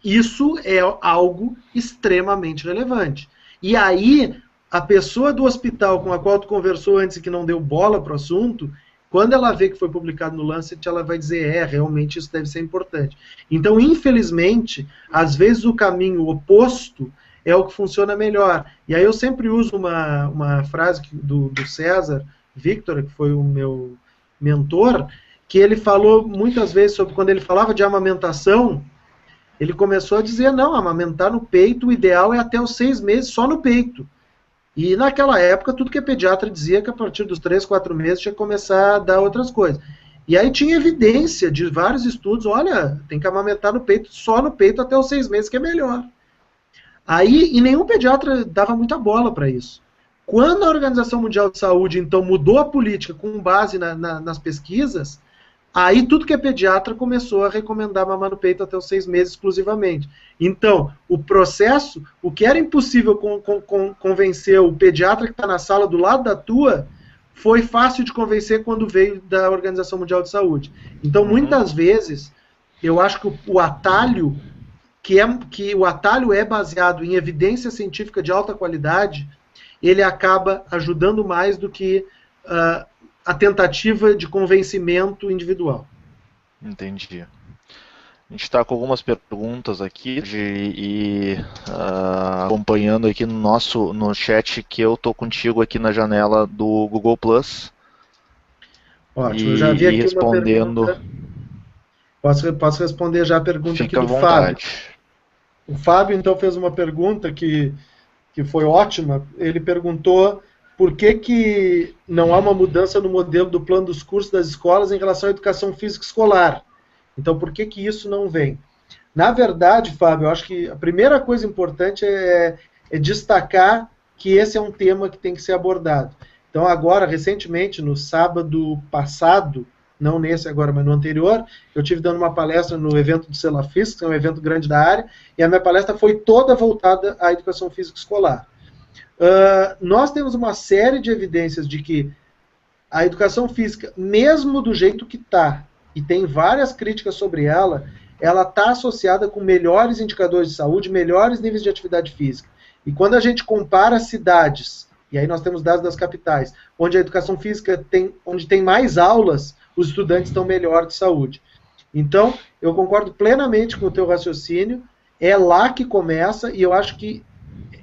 isso é algo extremamente relevante. E aí, a pessoa do hospital com a qual tu conversou antes e que não deu bola para o assunto, quando ela vê que foi publicado no Lancet, ela vai dizer, realmente isso deve ser importante. Então, infelizmente, às vezes o caminho oposto é o que funciona melhor. E aí eu sempre uso uma frase do César Victor, que foi o meu mentor, que ele falou muitas vezes sobre quando ele falava de amamentação, ele começou a dizer, não, amamentar no peito, o ideal é até os 6 meses só no peito. E naquela época, tudo que a pediatra dizia que a partir dos 3, 4 meses tinha que começar a dar outras coisas. E aí tinha evidência de vários estudos, olha, tem que amamentar no peito, só no peito até os 6 meses que é melhor. Aí, e nenhum pediatra dava muita bola para isso. Quando a Organização Mundial de Saúde, então, mudou a política com base nas pesquisas, aí tudo que é pediatra começou a recomendar mamar no peito até os 6 meses exclusivamente. Então, o processo, o que era impossível convencer o pediatra que está na sala do lado da tua, foi fácil de convencer quando veio da Organização Mundial de Saúde. Então, muitas vezes, eu acho que o atalho, que o atalho é baseado em evidência científica de alta qualidade, ele acaba ajudando mais do que a tentativa de convencimento individual. Entendi. A gente está com algumas perguntas aqui e acompanhando aqui no chat que eu tô contigo aqui na janela do Google Plus. Ótimo, eu já vi aqui respondendo. Uma pergunta. Posso responder já a pergunta Fica aqui do à vontade. Fábio. O Fábio, então, fez uma pergunta que foi ótima. Ele perguntou por que não há uma mudança no modelo do plano dos cursos das escolas em relação à educação física escolar. Então, por que isso não vem? Na verdade, Fábio, eu acho que a primeira coisa importante é destacar que esse é um tema que tem que ser abordado. Então, agora, recentemente, no sábado passado, não nesse agora, mas no anterior, eu tive dando uma palestra no evento do Celafis, que é um evento grande da área, e a minha palestra foi toda voltada à educação física escolar. Nós temos uma série de evidências de que a educação física, mesmo do jeito que está, e tem várias críticas sobre ela está associada com melhores indicadores de saúde, melhores níveis de atividade física. E quando a gente compara cidades, e aí nós temos dados das capitais, onde a educação física onde tem mais aulas, os estudantes estão melhor de saúde. Então, eu concordo plenamente com o teu raciocínio, é lá que começa, e eu acho que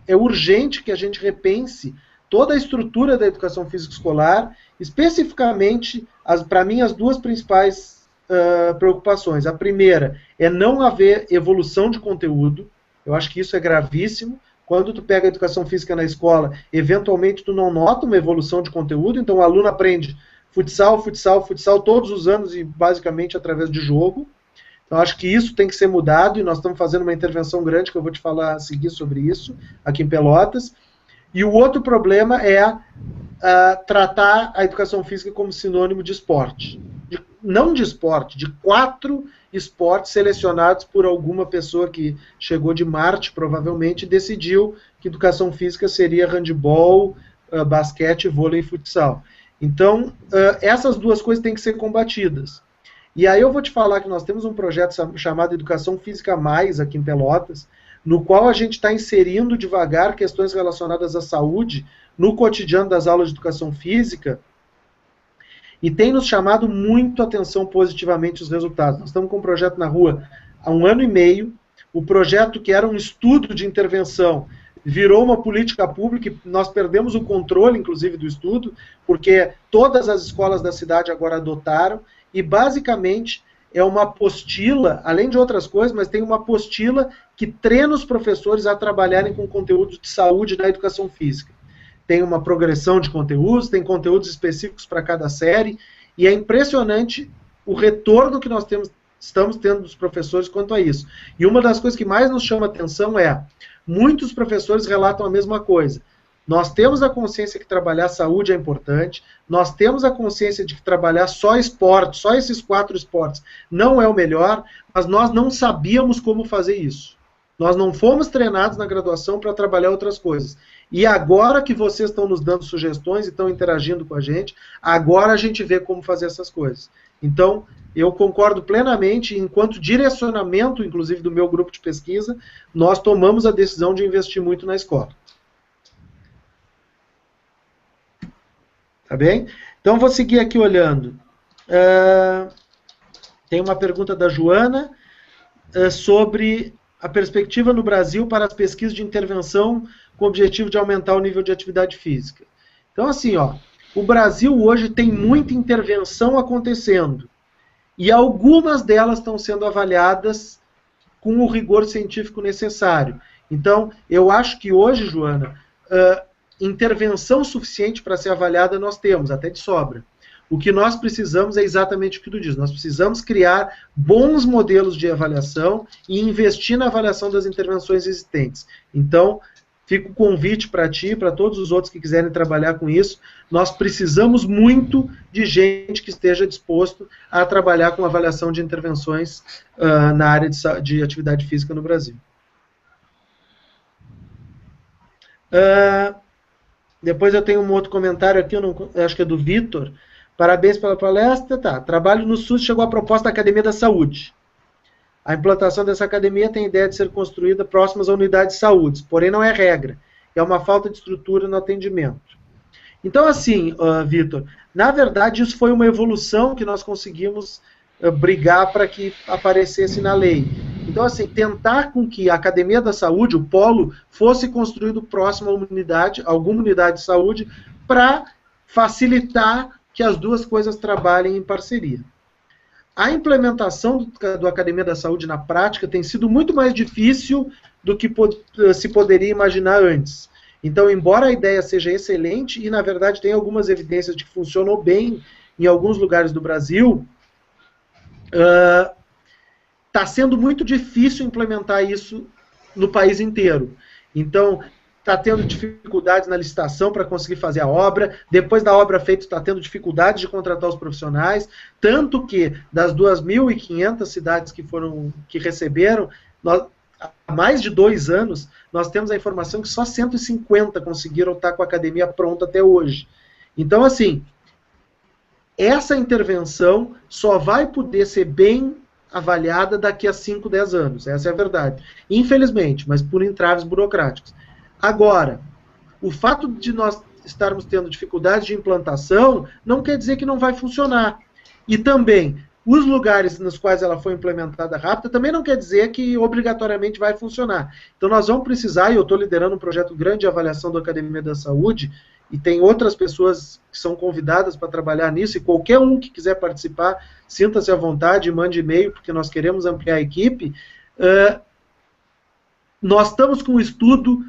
é urgente que a gente repense toda a estrutura da educação física escolar, especificamente, para mim, as duas principais preocupações. A primeira é não haver evolução de conteúdo, eu acho que isso é gravíssimo. Quando tu pega a educação física na escola, eventualmente tu não nota uma evolução de conteúdo, então o aluno aprende futsal todos os anos e basicamente através de jogo. Então acho que isso tem que ser mudado e nós estamos fazendo uma intervenção grande que eu vou te falar a seguir sobre isso aqui em Pelotas. E o outro problema é tratar a educação física como sinônimo de esporte. Não de esporte, de 4 esportes selecionados por alguma pessoa que chegou de Marte, provavelmente, e decidiu que educação física seria handebol, basquete, vôlei e futsal. Então, essas duas coisas têm que ser combatidas. E aí eu vou te falar que nós temos um projeto chamado Educação Física Mais, aqui em Pelotas, no qual a gente está inserindo devagar questões relacionadas à saúde no cotidiano das aulas de educação física, e tem nos chamado muito a atenção positivamente os resultados. Nós estamos com um projeto na rua há 1 ano e meio, o projeto que era um estudo de intervenção virou uma política pública e nós perdemos o controle, inclusive, do estudo, porque todas as escolas da cidade agora adotaram, e basicamente é uma apostila, além de outras coisas, mas tem uma apostila que treina os professores a trabalharem com conteúdos de saúde da educação física. Tem uma progressão de conteúdos, tem conteúdos específicos para cada série, e é impressionante o retorno que nós estamos tendo dos professores quanto a isso. E uma das coisas que mais nos chama atenção é, muitos professores relatam a mesma coisa. Nós temos a consciência que trabalhar saúde é importante, nós temos a consciência de que trabalhar só esporte, só esses 4 esportes, não é o melhor, mas nós não sabíamos como fazer isso. Nós não fomos treinados na graduação para trabalhar outras coisas. E agora que vocês estão nos dando sugestões e estão interagindo com a gente, agora a gente vê como fazer essas coisas. Então, eu concordo plenamente, enquanto direcionamento, inclusive, do meu grupo de pesquisa, nós tomamos a decisão de investir muito na escola. Tá bem? Então, vou seguir aqui olhando. Tem uma pergunta da Joana sobre a perspectiva no Brasil para as pesquisas de intervenção com o objetivo de aumentar o nível de atividade física. Então, assim, o Brasil hoje tem muita intervenção acontecendo, e algumas delas estão sendo avaliadas com o rigor científico necessário. Então, eu acho que hoje, Joana, intervenção suficiente para ser avaliada nós temos, até de sobra. O que nós precisamos é exatamente o que tu diz. Nós precisamos criar bons modelos de avaliação e investir na avaliação das intervenções existentes. Então, fica o convite para ti e para todos os outros que quiserem trabalhar com isso. Nós precisamos muito de gente que esteja disposto a trabalhar com avaliação de intervenções na área de atividade física no Brasil. Depois eu tenho um outro comentário aqui, eu acho que é do Vitor. Parabéns pela palestra. Tá. Trabalho no SUS, chegou a proposta da Academia da Saúde. A implantação dessa academia tem ideia de ser construída próximas à unidade de saúde, porém não é regra. É uma falta de estrutura no atendimento. Então, assim, Vitor, na verdade isso foi uma evolução que nós conseguimos brigar para que aparecesse na lei. Então, assim, tentar com que a Academia da Saúde, o polo, fosse construído próximo a alguma unidade de saúde, para facilitar que as duas coisas trabalhem em parceria. A implementação do Academia da Saúde na prática tem sido muito mais difícil do que se poderia imaginar antes. Então, embora a ideia seja excelente, e na verdade tem algumas evidências de que funcionou bem em alguns lugares do Brasil, está sendo muito difícil implementar isso no país inteiro. Então, está tendo dificuldades na licitação para conseguir fazer a obra, depois da obra feita está tendo dificuldades de contratar os profissionais, tanto que das 2.500 cidades que receberam, há mais de 2 anos, nós temos a informação que só 150 conseguiram estar com a academia pronta até hoje. Então, assim, essa intervenção só vai poder ser bem avaliada daqui a 5, 10 anos, essa é a verdade. Infelizmente, mas por entraves burocráticos. Agora, o fato de nós estarmos tendo dificuldades de implantação não quer dizer que não vai funcionar. E também, os lugares nos quais ela foi implementada rápida também não quer dizer que obrigatoriamente vai funcionar. Então nós vamos precisar, e eu estou liderando um projeto grande de avaliação da Academia da Saúde, e tem outras pessoas que são convidadas para trabalhar nisso, e qualquer um que quiser participar, sinta-se à vontade, mande e-mail, porque nós queremos ampliar a equipe. Nós estamos com um estudo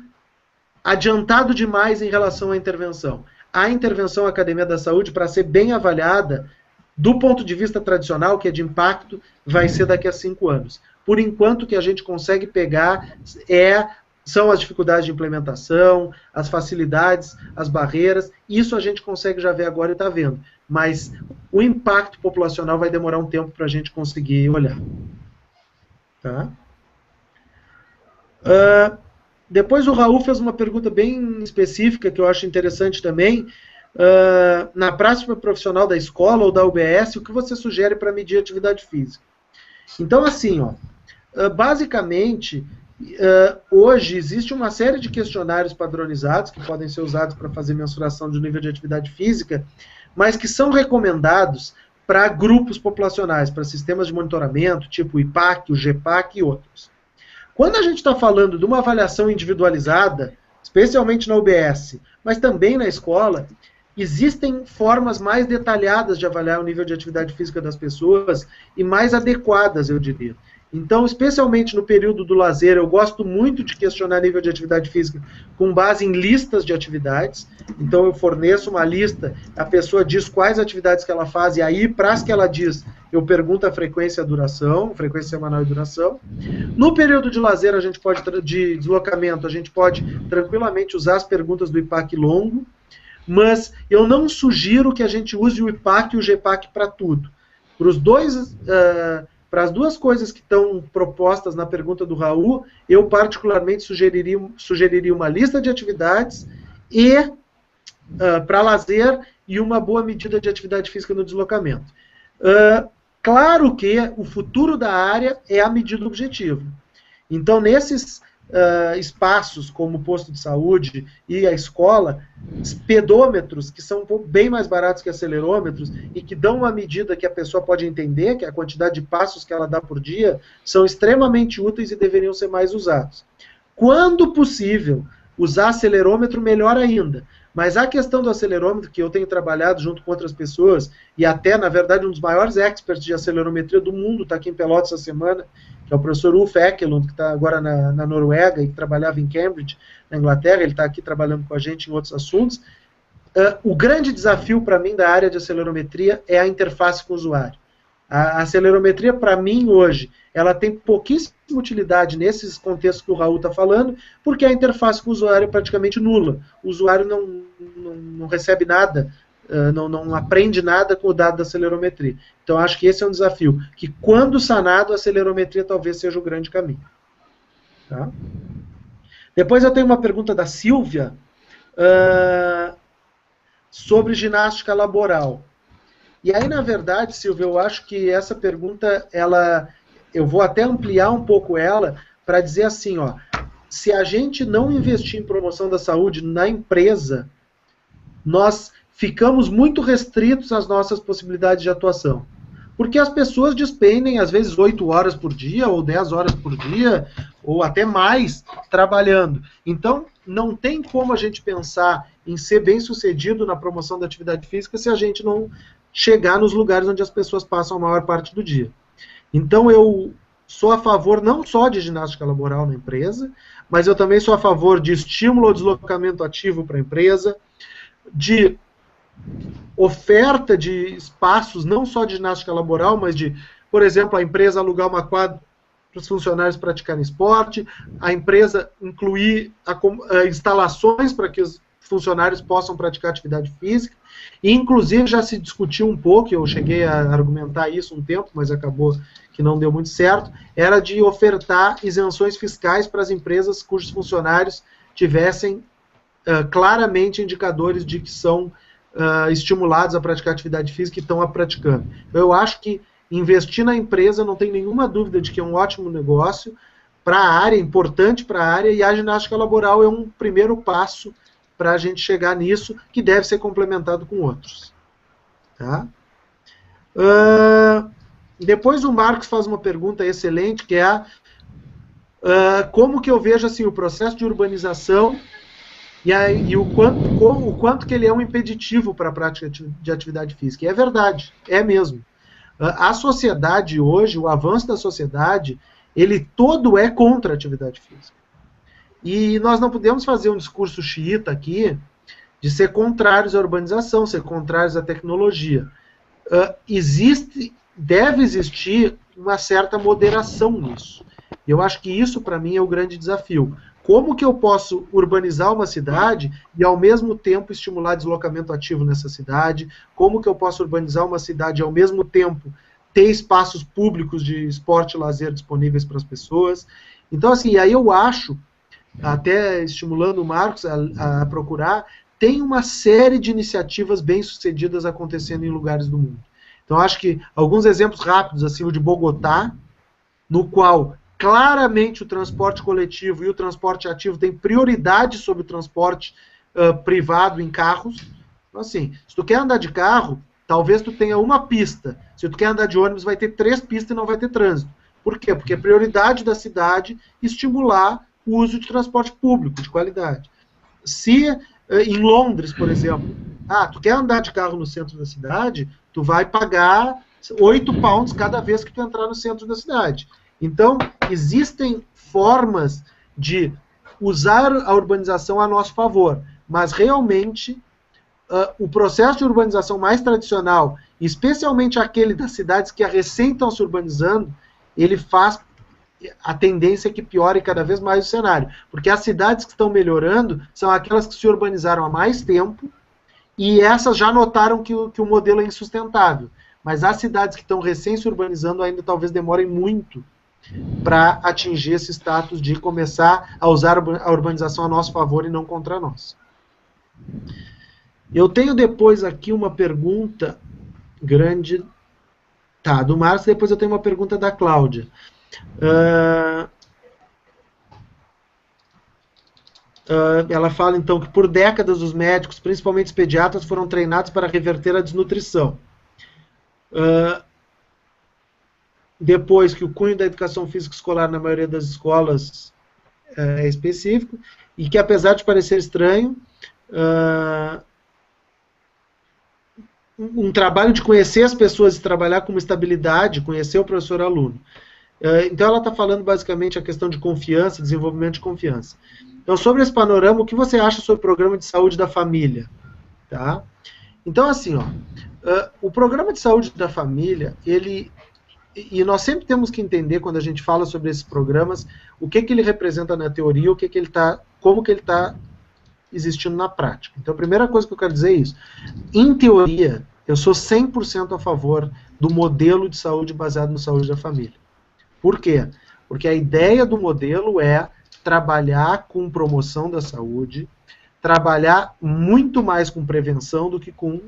adiantado demais em relação à intervenção. A intervenção Academia da Saúde, para ser bem avaliada, do ponto de vista tradicional, que é de impacto, vai ser daqui a 5 anos. Por enquanto, o que a gente consegue pegar são as dificuldades de implementação, as facilidades, as barreiras, isso a gente consegue já ver agora e está vendo. Mas o impacto populacional vai demorar um tempo para a gente conseguir olhar. Tá? Depois o Raul fez uma pergunta bem específica, que eu acho interessante também. Na prática profissional da escola ou da UBS, o que você sugere para medir atividade física? Então, assim, basicamente, hoje existe uma série de questionários padronizados que podem ser usados para fazer mensuração de nível de atividade física, mas que são recomendados para grupos populacionais, para sistemas de monitoramento, tipo o IPAC, o GEPAC e outros. Quando a gente está falando de uma avaliação individualizada, especialmente na UBS, mas também na escola, existem formas mais detalhadas de avaliar o nível de atividade física das pessoas e mais adequadas, eu diria. Então, especialmente no período do lazer, eu gosto muito de questionar nível de atividade física com base em listas de atividades. Então, eu forneço uma lista, a pessoa diz quais atividades que ela faz, e aí, para as que ela diz, eu pergunto a frequência e a duração, frequência semanal e duração. No período de lazer, de deslocamento, a gente pode tranquilamente usar as perguntas do IPAC longo, mas eu não sugiro que a gente use o IPAC e o GEPAC para tudo. Para as duas coisas que estão propostas na pergunta do Raul, eu particularmente sugeriria uma lista de atividades para lazer e uma boa medida de atividade física no deslocamento. Claro que o futuro da área é a medida objetiva. Então, nesses espaços como o posto de saúde e a escola, pedômetros, que são bem mais baratos que acelerômetros e que dão uma medida que a pessoa pode entender, que é a quantidade de passos que ela dá por dia, são extremamente úteis e deveriam ser mais usados. Quando possível, usar acelerômetro, melhor ainda, Mas a questão do acelerômetro, que eu tenho trabalhado junto com outras pessoas, e até, na verdade, um dos maiores experts de acelerometria do mundo está aqui em Pelotas essa semana, que é o professor Ulf Ekelund, que está agora na Noruega e que trabalhava em Cambridge, na Inglaterra, ele está aqui trabalhando com a gente em outros assuntos. O grande desafio para mim da área de acelerometria é a interface com o usuário. A acelerometria, para mim, hoje, ela tem pouquíssima utilidade nesses contextos que o Raul está falando, porque a interface com o usuário é praticamente nula. O usuário não recebe nada, não aprende nada com o dado da acelerometria. Então, acho que esse é um desafio, que quando sanado, a acelerometria talvez seja o grande caminho. Tá? Depois eu tenho uma pergunta da Silvia sobre ginástica laboral. E aí, na verdade, Silvia, eu acho que essa pergunta, eu vou até ampliar um pouco ela para dizer assim, ó, se a gente não investir em promoção da saúde na empresa, nós ficamos muito restritos às nossas possibilidades de atuação. Porque as pessoas despendem, às vezes, 8 horas por dia, ou 10 horas por dia, ou até mais, trabalhando. Então, não tem como a gente pensar em ser bem-sucedido na promoção da atividade física se a gente não chegar nos lugares onde as pessoas passam a maior parte do dia. Então, eu sou a favor não só de ginástica laboral na empresa, mas eu também sou a favor de estímulo ao deslocamento ativo para a empresa, de oferta de espaços, não só de ginástica laboral, mas de, por exemplo, a empresa alugar uma quadra para os funcionários praticarem esporte, a empresa incluir instalações para que os funcionários possam praticar atividade física, e inclusive já se discutiu um pouco, eu cheguei a argumentar isso um tempo, mas acabou que não deu muito certo, era de ofertar isenções fiscais para as empresas cujos funcionários tivessem claramente indicadores de que são estimulados a praticar atividade física e estão a praticando. Eu acho que investir na empresa não tem nenhuma dúvida de que é um ótimo negócio para a área, importante para a área, e a ginástica laboral é um primeiro passo para a gente chegar nisso, que deve ser complementado com outros. Tá? Depois o Marcos faz uma pergunta excelente, que é como que eu vejo assim, o processo de urbanização e o quanto que ele é um impeditivo para a prática de atividade física. E é verdade, é mesmo. A sociedade hoje, o avanço da sociedade, ele todo é contra a atividade física. E nós não podemos fazer um discurso xiita aqui de ser contrários à urbanização, ser contrários à tecnologia. Deve existir uma certa moderação nisso. E eu acho que isso, para mim, é o grande desafio. Como que eu posso urbanizar uma cidade e, ao mesmo tempo, estimular deslocamento ativo nessa cidade? Como que eu posso urbanizar uma cidade e, ao mesmo tempo, ter espaços públicos de esporte e lazer disponíveis para as pessoas? Então, assim, aí eu acho, até estimulando o Marcos a procurar, tem uma série de iniciativas bem-sucedidas acontecendo em lugares do mundo. Então, acho que alguns exemplos rápidos, assim, o de Bogotá, no qual claramente o transporte coletivo e o transporte ativo têm prioridade sobre o transporte privado em carros. Então, assim, se tu quer andar de carro, talvez tu tenha uma pista. Se tu quer andar de ônibus, vai ter 3 pistas e não vai ter trânsito. Por quê? Porque é prioridade da cidade estimular o uso de transporte público de qualidade. Se em Londres, por exemplo, tu quer andar de carro no centro da cidade, tu vai pagar 8 pounds cada vez que tu entrar no centro da cidade. Então, existem formas de usar a urbanização a nosso favor, mas realmente o processo de urbanização mais tradicional, especialmente aquele das cidades que recém estão se urbanizando, ele faz a tendência que piore cada vez mais o cenário. Porque as cidades que estão melhorando são aquelas que se urbanizaram há mais tempo e essas já notaram que o modelo é insustentável. Mas as cidades que estão recém se urbanizando ainda talvez demorem muito para atingir esse status de começar a usar a urbanização a nosso favor e não contra nós. Eu tenho depois aqui uma pergunta grande, do Marcos, depois eu tenho uma pergunta da Cláudia. Ela fala então que por décadas os médicos, principalmente os pediatras, foram treinados para reverter a desnutrição. Depois que o cunho da educação física escolar na maioria das escolas é específico, e que apesar de parecer estranho, um trabalho de conhecer as pessoas e trabalhar com uma estabilidade, conhecer o professor-aluno. Então ela está falando basicamente a questão de confiança, desenvolvimento de confiança. Então, sobre esse panorama, o que você acha sobre o programa de saúde da família? Tá? Então, assim, o programa de saúde da família, e nós sempre temos que entender, quando a gente fala sobre esses programas, o que ele representa na teoria, como que ele está existindo na prática. Então, a primeira coisa que eu quero dizer é isso. Em teoria, eu sou 100% a favor do modelo de saúde baseado na saúde da família. Por quê? Porque a ideia do modelo é trabalhar com promoção da saúde, trabalhar muito mais com prevenção do que com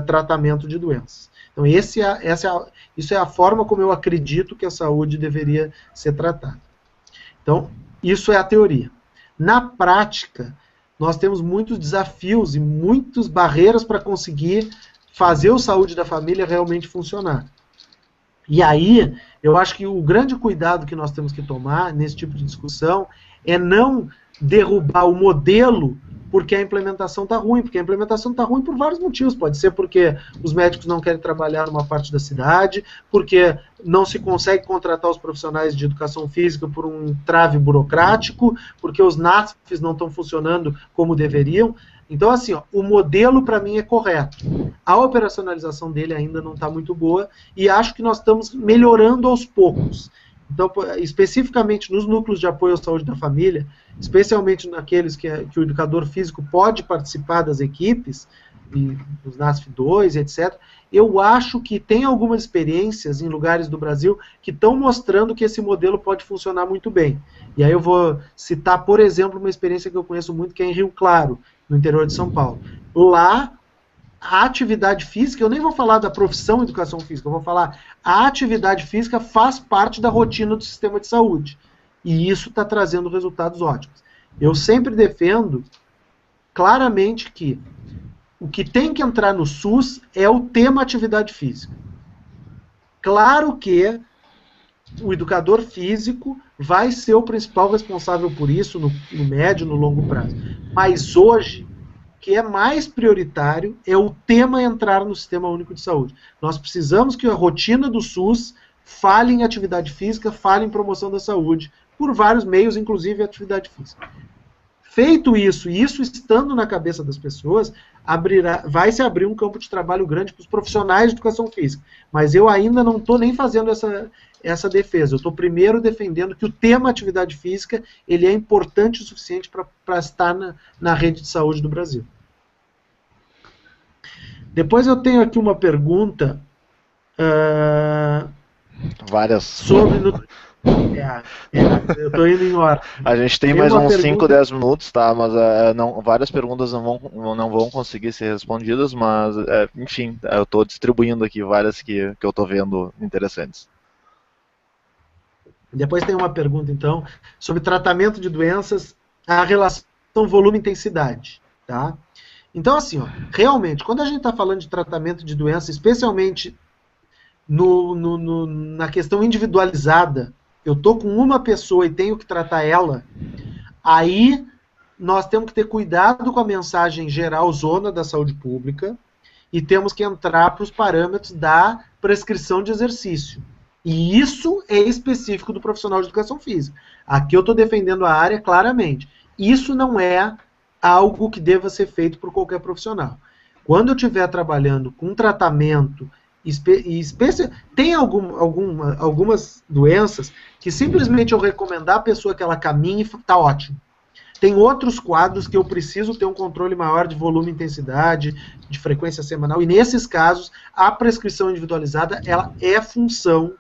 tratamento de doenças. Então, isso é a forma como eu acredito que a saúde deveria ser tratada. Então, isso é a teoria. Na prática, nós temos muitos desafios e muitas barreiras para conseguir fazer o saúde da família realmente funcionar. E aí, eu acho que o grande cuidado que nós temos que tomar nesse tipo de discussão é não derrubar o modelo porque a implementação está ruim, porque a implementação está ruim por vários motivos. Pode ser porque os médicos não querem trabalhar numa parte da cidade, porque não se consegue contratar os profissionais de educação física por um trave burocrático, porque os NASFs não estão funcionando como deveriam. Então, assim, o modelo para mim é correto. A operacionalização dele ainda não está muito boa e acho que nós estamos melhorando aos poucos. Então, especificamente nos núcleos de apoio à saúde da família, especialmente naqueles que o educador físico pode participar das equipes, e os NASF 2, etc., eu acho que tem algumas experiências em lugares do Brasil que estão mostrando que esse modelo pode funcionar muito bem. E aí eu vou citar, por exemplo, uma experiência que eu conheço muito, que é em Rio Claro, no interior de São Paulo. Lá, a atividade física, eu nem vou falar da profissão educação física, eu vou falar a atividade física faz parte da rotina do sistema de saúde. E isso está trazendo resultados ótimos. Eu sempre defendo claramente que o que tem que entrar no SUS é o tema atividade física. Claro que o educador físico vai ser o principal responsável por isso no médio, no longo prazo. Mas hoje, o que é mais prioritário é o tema entrar no Sistema Único de Saúde. Nós precisamos que a rotina do SUS fale em atividade física, fale em promoção da saúde, por vários meios, inclusive a atividade física. Feito isso, e isso estando na cabeça das pessoas, vai se abrir um campo de trabalho grande para os profissionais de educação física. Mas eu ainda não estou nem fazendo essa defesa. Eu estou primeiro defendendo que o tema atividade física ele é importante o suficiente para estar na rede de saúde do Brasil. Depois eu tenho aqui uma pergunta várias sobre... eu estou indo em ordem. A gente tem mais uns 5, 10 minutos, tá? Mas várias perguntas não vão conseguir ser respondidas, mas enfim, eu estou distribuindo aqui várias que eu estou vendo interessantes. Depois tem uma pergunta, então, sobre tratamento de doenças, a relação volume-intensidade, tá? Então, assim, realmente, quando a gente está falando de tratamento de doença, especialmente na questão individualizada, eu estou com uma pessoa e tenho que tratar ela, aí nós temos que ter cuidado com a mensagem geral zona da saúde pública e temos que entrar para os parâmetros da prescrição de exercício. E isso é específico do profissional de educação física. Aqui eu estou defendendo a área claramente. Isso não é algo que deva ser feito por qualquer profissional. Quando eu estiver trabalhando com tratamento, tem algumas doenças que simplesmente eu recomendar a pessoa que ela caminhe, está ótimo. Tem outros quadros que eu preciso ter um controle maior de volume e intensidade, de frequência semanal, e nesses casos, a prescrição individualizada ela é função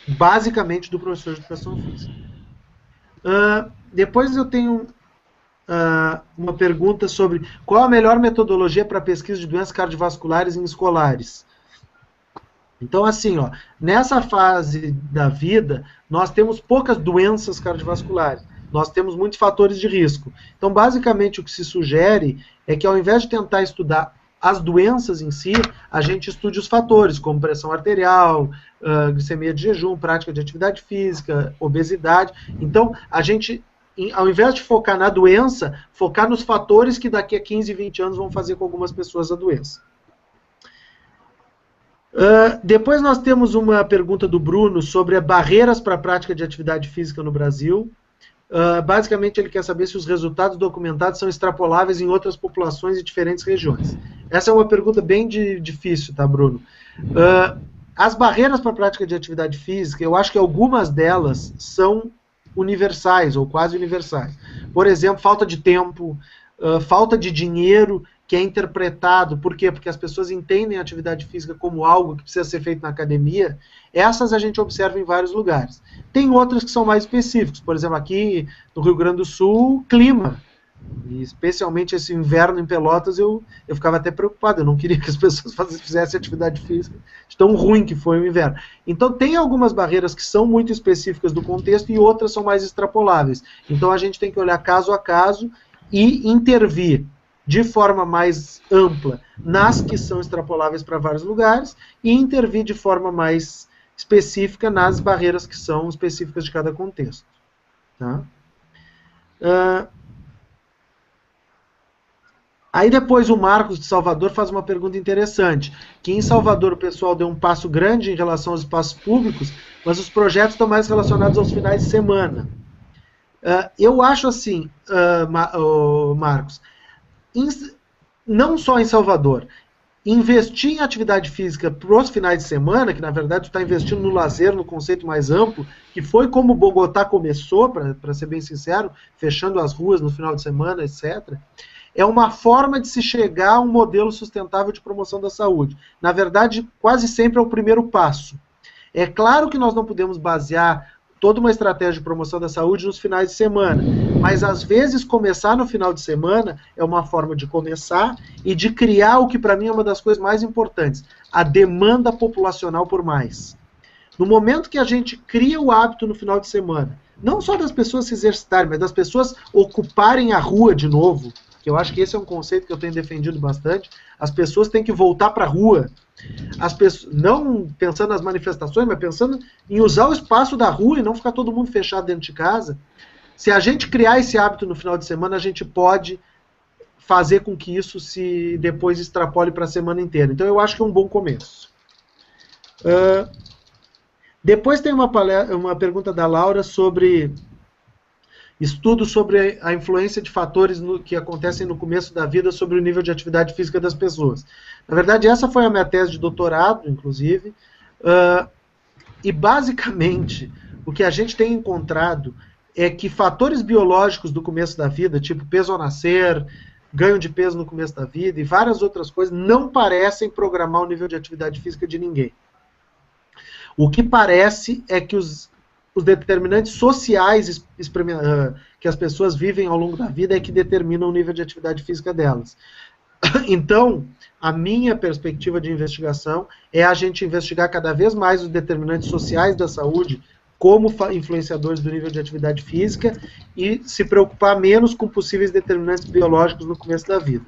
basicamente do professor de educação física. Depois eu tenho uma pergunta sobre qual a melhor metodologia para pesquisa de doenças cardiovasculares em escolares. Então, assim, nessa fase da vida, nós temos poucas doenças cardiovasculares. Nós temos muitos fatores de risco. Então, basicamente, o que se sugere é que, ao invés de tentar estudar as doenças em si, a gente estude os fatores, como pressão arterial, glicemia de jejum, prática de atividade física, obesidade. Então, a gente ao invés de focar na doença, focar nos fatores que daqui a 15, 20 anos vão fazer com algumas pessoas a doença. Depois nós temos uma pergunta do Bruno sobre barreiras para a prática de atividade física no Brasil. Basicamente ele quer saber se os resultados documentados são extrapoláveis em outras populações e diferentes regiões. Essa é uma pergunta bem difícil, tá, Bruno? As barreiras para a prática de atividade física, eu acho que algumas delas são universais, ou quase universais. Por exemplo, falta de tempo, falta de dinheiro, que é interpretado, por quê? Porque as pessoas entendem a atividade física como algo que precisa ser feito na academia. Essas a gente observa em vários lugares. Tem outras que são mais específicos, por exemplo, aqui no Rio Grande do Sul, clima. E especialmente esse inverno em Pelotas, eu ficava até preocupado, eu não queria que as pessoas fizessem atividade física, de tão ruim que foi o inverno. Então tem algumas barreiras que são muito específicas do contexto e outras são mais extrapoláveis. Então a gente tem que olhar caso a caso e intervir de forma mais ampla nas que são extrapoláveis para vários lugares e intervir de forma mais específica nas barreiras que são específicas de cada contexto. Tá? Aí depois o Marcos de Salvador faz uma pergunta interessante, que em Salvador o pessoal deu um passo grande em relação aos espaços públicos, mas os projetos estão mais relacionados aos finais de semana. Eu acho assim, Marcos, não só em Salvador, investir em atividade física para os finais de semana, que na verdade tu está investindo no lazer, no conceito mais amplo, que foi como Bogotá começou, para ser bem sincero, fechando as ruas no final de semana, etc., é uma forma de se chegar a um modelo sustentável de promoção da saúde. Na verdade, quase sempre é o primeiro passo. É claro que nós não podemos basear toda uma estratégia de promoção da saúde nos finais de semana, mas às vezes começar no final de semana é uma forma de começar e de criar o que para mim é uma das coisas mais importantes, a demanda populacional por mais. No momento que a gente cria o hábito no final de semana, não só das pessoas se exercitarem, mas das pessoas ocuparem a rua de novo, que eu acho que esse é um conceito que eu tenho defendido bastante, as pessoas têm que voltar para a rua. As pessoas, não pensando nas manifestações, mas pensando em usar o espaço da rua e não ficar todo mundo fechado dentro de casa. Se a gente criar esse hábito no final de semana, a gente pode fazer com que isso se depois extrapole para a semana inteira. Então eu acho que é um bom começo. Depois tem uma pergunta da Laura sobre estudos sobre a influência de fatores que acontecem no começo da vida sobre o nível de atividade física das pessoas. Na verdade, essa foi a minha tese de doutorado, inclusive, e basicamente o que a gente tem encontrado é que fatores biológicos do começo da vida, tipo peso ao nascer, ganho de peso no começo da vida e várias outras coisas, não parecem programar o nível de atividade física de ninguém. O que parece é que os determinantes sociais que as pessoas vivem ao longo da vida é que determinam o nível de atividade física delas. Então, a minha perspectiva de investigação é a gente investigar cada vez mais os determinantes sociais da saúde como influenciadores do nível de atividade física e se preocupar menos com possíveis determinantes biológicos no começo da vida.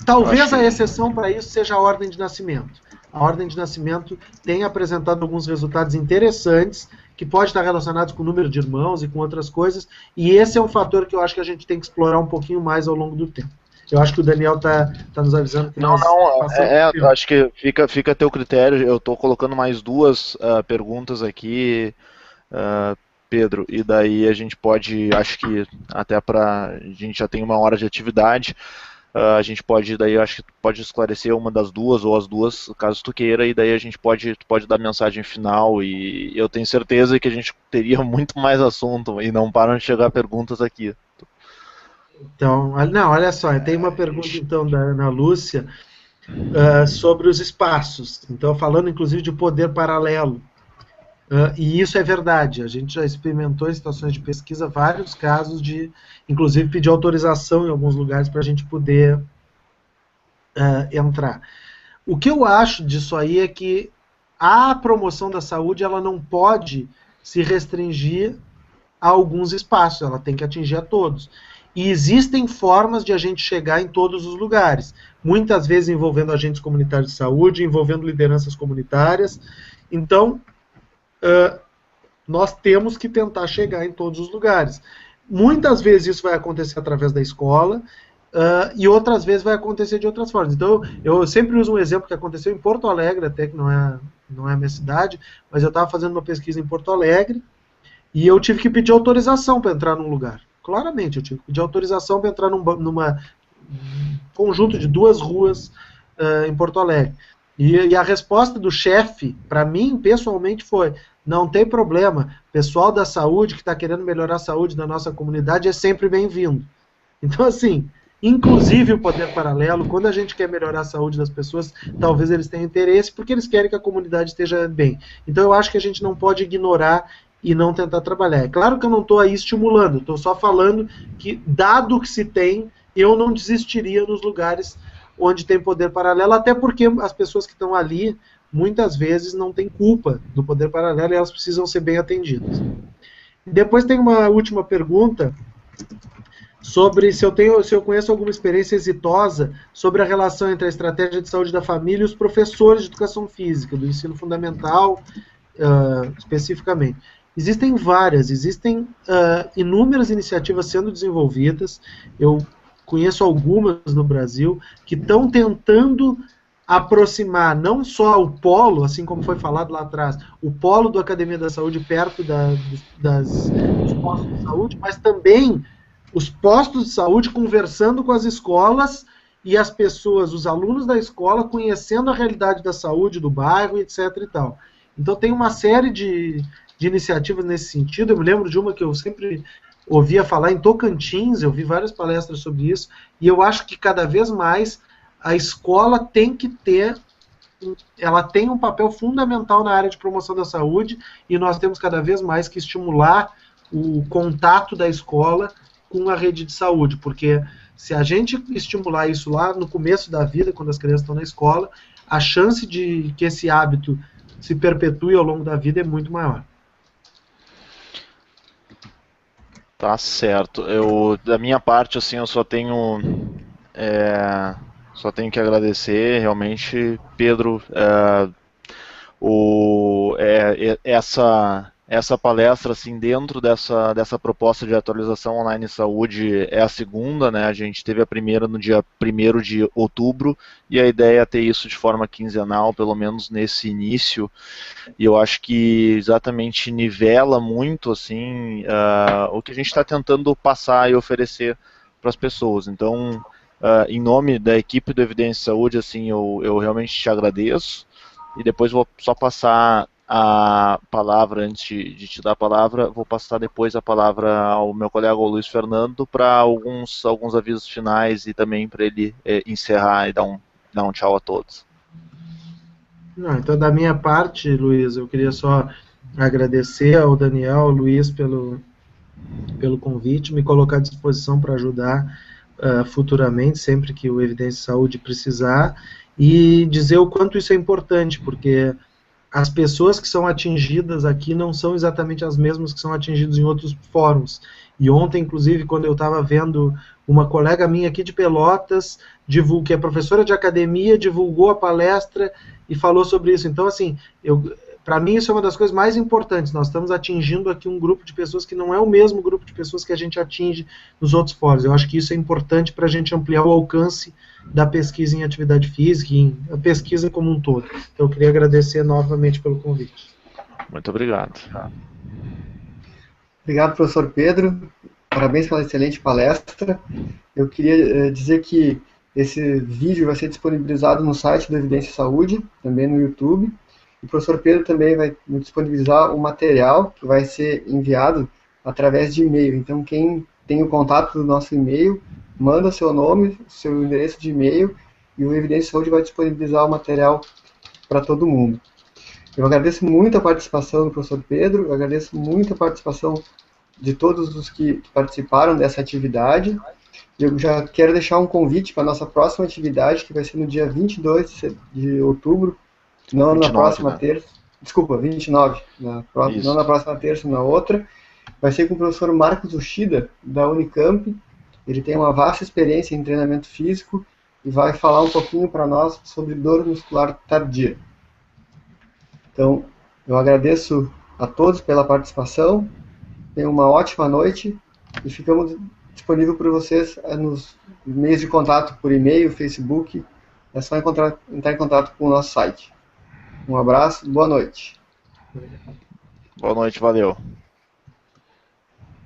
Talvez a exceção para isso seja a ordem de nascimento. A ordem de nascimento tem apresentado alguns resultados interessantes, que pode estar relacionados com o número de irmãos e com outras coisas, e esse é um fator que eu acho que a gente tem que explorar um pouquinho mais ao longo do tempo. Eu acho que o Daniel tá nos avisando que nós eu acho que fica a teu critério. Eu estou colocando mais duas perguntas aqui, Pedro, e daí a gente pode, acho que até a gente já tem 1 hora de atividade, a gente pode, daí acho que pode esclarecer uma das duas, ou as duas, caso tu queira, e daí a gente pode dar a mensagem final, e eu tenho certeza que a gente teria muito mais assunto, e não param de chegar perguntas aqui. Então, não, olha só, tem uma pergunta então da Ana Lúcia sobre os espaços, então falando inclusive de poder paralelo, e isso é verdade, a gente já experimentou em situações de pesquisa vários casos de, inclusive, pedir autorização em alguns lugares para a gente poder entrar. O que eu acho disso aí é que a promoção da saúde ela não pode se restringir a alguns espaços, ela tem que atingir a todos. E existem formas de a gente chegar em todos os lugares, muitas vezes envolvendo agentes comunitários de saúde, envolvendo lideranças comunitárias. Então, nós temos que tentar chegar em todos os lugares. Muitas vezes isso vai acontecer através da escola, e outras vezes vai acontecer de outras formas. Então, eu sempre uso um exemplo que aconteceu em Porto Alegre, até que não é a minha cidade, mas eu estava fazendo uma pesquisa em Porto Alegre, e eu tive que pedir autorização para entrar num lugar. Claramente, eu tive que pedir autorização para entrar numa conjunto de 2 ruas em Porto Alegre. E a resposta do chefe, para mim, pessoalmente, foi: não tem problema, pessoal da saúde que está querendo melhorar a saúde da nossa comunidade é sempre bem-vindo. Então, assim, inclusive o poder paralelo, quando a gente quer melhorar a saúde das pessoas, talvez eles tenham interesse, porque eles querem que a comunidade esteja bem. Então, eu acho que a gente não pode ignorar e não tentar trabalhar. É claro que eu não estou aí estimulando, estou só falando que, dado que se tem, eu não desistiria nos lugares onde tem poder paralelo, até porque as pessoas que estão ali, muitas vezes, não têm culpa do poder paralelo e elas precisam ser bem atendidas. Depois tem uma última pergunta sobre se eu conheço alguma experiência exitosa sobre a relação entre a estratégia de saúde da família e os professores de educação física, do ensino fundamental, especificamente. Existem várias, inúmeras iniciativas sendo desenvolvidas. Eu conheço algumas no Brasil que estão tentando aproximar não só o polo, assim como foi falado lá atrás, o polo do Academia da Saúde perto dos postos de saúde, mas também os postos de saúde conversando com as escolas e as pessoas, os alunos da escola, conhecendo a realidade da saúde do bairro, etc. e tal. Então tem uma série de iniciativas nesse sentido. Eu me lembro de uma que eu sempre ouvia falar em Tocantins, eu vi várias palestras sobre isso, e eu acho que cada vez mais a escola tem que ter, ela tem um papel fundamental na área de promoção da saúde, e nós temos cada vez mais que estimular o contato da escola com a rede de saúde, porque se a gente estimular isso lá no começo da vida, quando as crianças estão na escola, a chance de que esse hábito se perpetue ao longo da vida é muito maior. Tá certo. Da minha parte, assim, eu só tenho que agradecer, realmente, Pedro, essa palestra, assim, dentro dessa proposta de atualização online em saúde é a segunda, né? A gente teve a primeira no dia 1º de outubro, e a ideia é ter isso de forma quinzenal, pelo menos nesse início, e eu acho que exatamente nivela muito, assim, o que a gente está tentando passar e oferecer para as pessoas. Então, em nome da equipe do Evidência Saúde, assim, eu realmente te agradeço, e depois vou só passar a palavra, antes de te dar a palavra, vou passar depois a palavra ao meu colega Luiz Fernando para alguns avisos finais e também para ele encerrar e dar um tchau a todos. Não, então, da minha parte, Luiz, eu queria só agradecer ao Daniel, ao Luiz, pelo convite, me colocar à disposição para ajudar futuramente, sempre que o Evidência Saúde precisar, e dizer o quanto isso é importante, porque as pessoas que são atingidas aqui não são exatamente as mesmas que são atingidas em outros fóruns. E ontem, inclusive, quando eu estava vendo uma colega minha aqui de Pelotas, que é professora de academia, divulgou a palestra e falou sobre isso. Então, assim, para mim isso é uma das coisas mais importantes. Nós estamos atingindo aqui um grupo de pessoas que não é o mesmo grupo de pessoas que a gente atinge nos outros fóruns. Eu acho que isso é importante para a gente ampliar o alcance da pesquisa em atividade física e a pesquisa como um todo. Então, eu queria agradecer novamente pelo convite. Muito obrigado. Obrigado, professor Pedro. Parabéns pela excelente palestra. Eu queria dizer que esse vídeo vai ser disponibilizado no site do Evidência Saúde, também no YouTube. O professor Pedro também vai disponibilizar o material que vai ser enviado através de e-mail. Então, quem tem o contato do nosso e-mail, manda seu nome, seu endereço de e-mail, e o Evidência Saúde vai disponibilizar o material para todo mundo. Eu agradeço muito a participação do professor Pedro, eu agradeço muito a participação de todos os que participaram dessa atividade. Eu já quero deixar um convite para a nossa próxima atividade, que vai ser no dia 22 de outubro, não 29, na próxima terça, desculpa, 29, não na próxima terça, na outra. Vai ser com o professor Marcos Uchida, da Unicamp. Ele tem uma vasta experiência em treinamento físico e vai falar um pouquinho para nós sobre dor muscular tardia. Então, eu agradeço a todos pela participação. Tenham uma ótima noite e ficamos disponíveis para vocês nos meios de contato por e-mail, Facebook. É só entrar em contato com o nosso site. Um abraço, boa noite. Boa noite, valeu.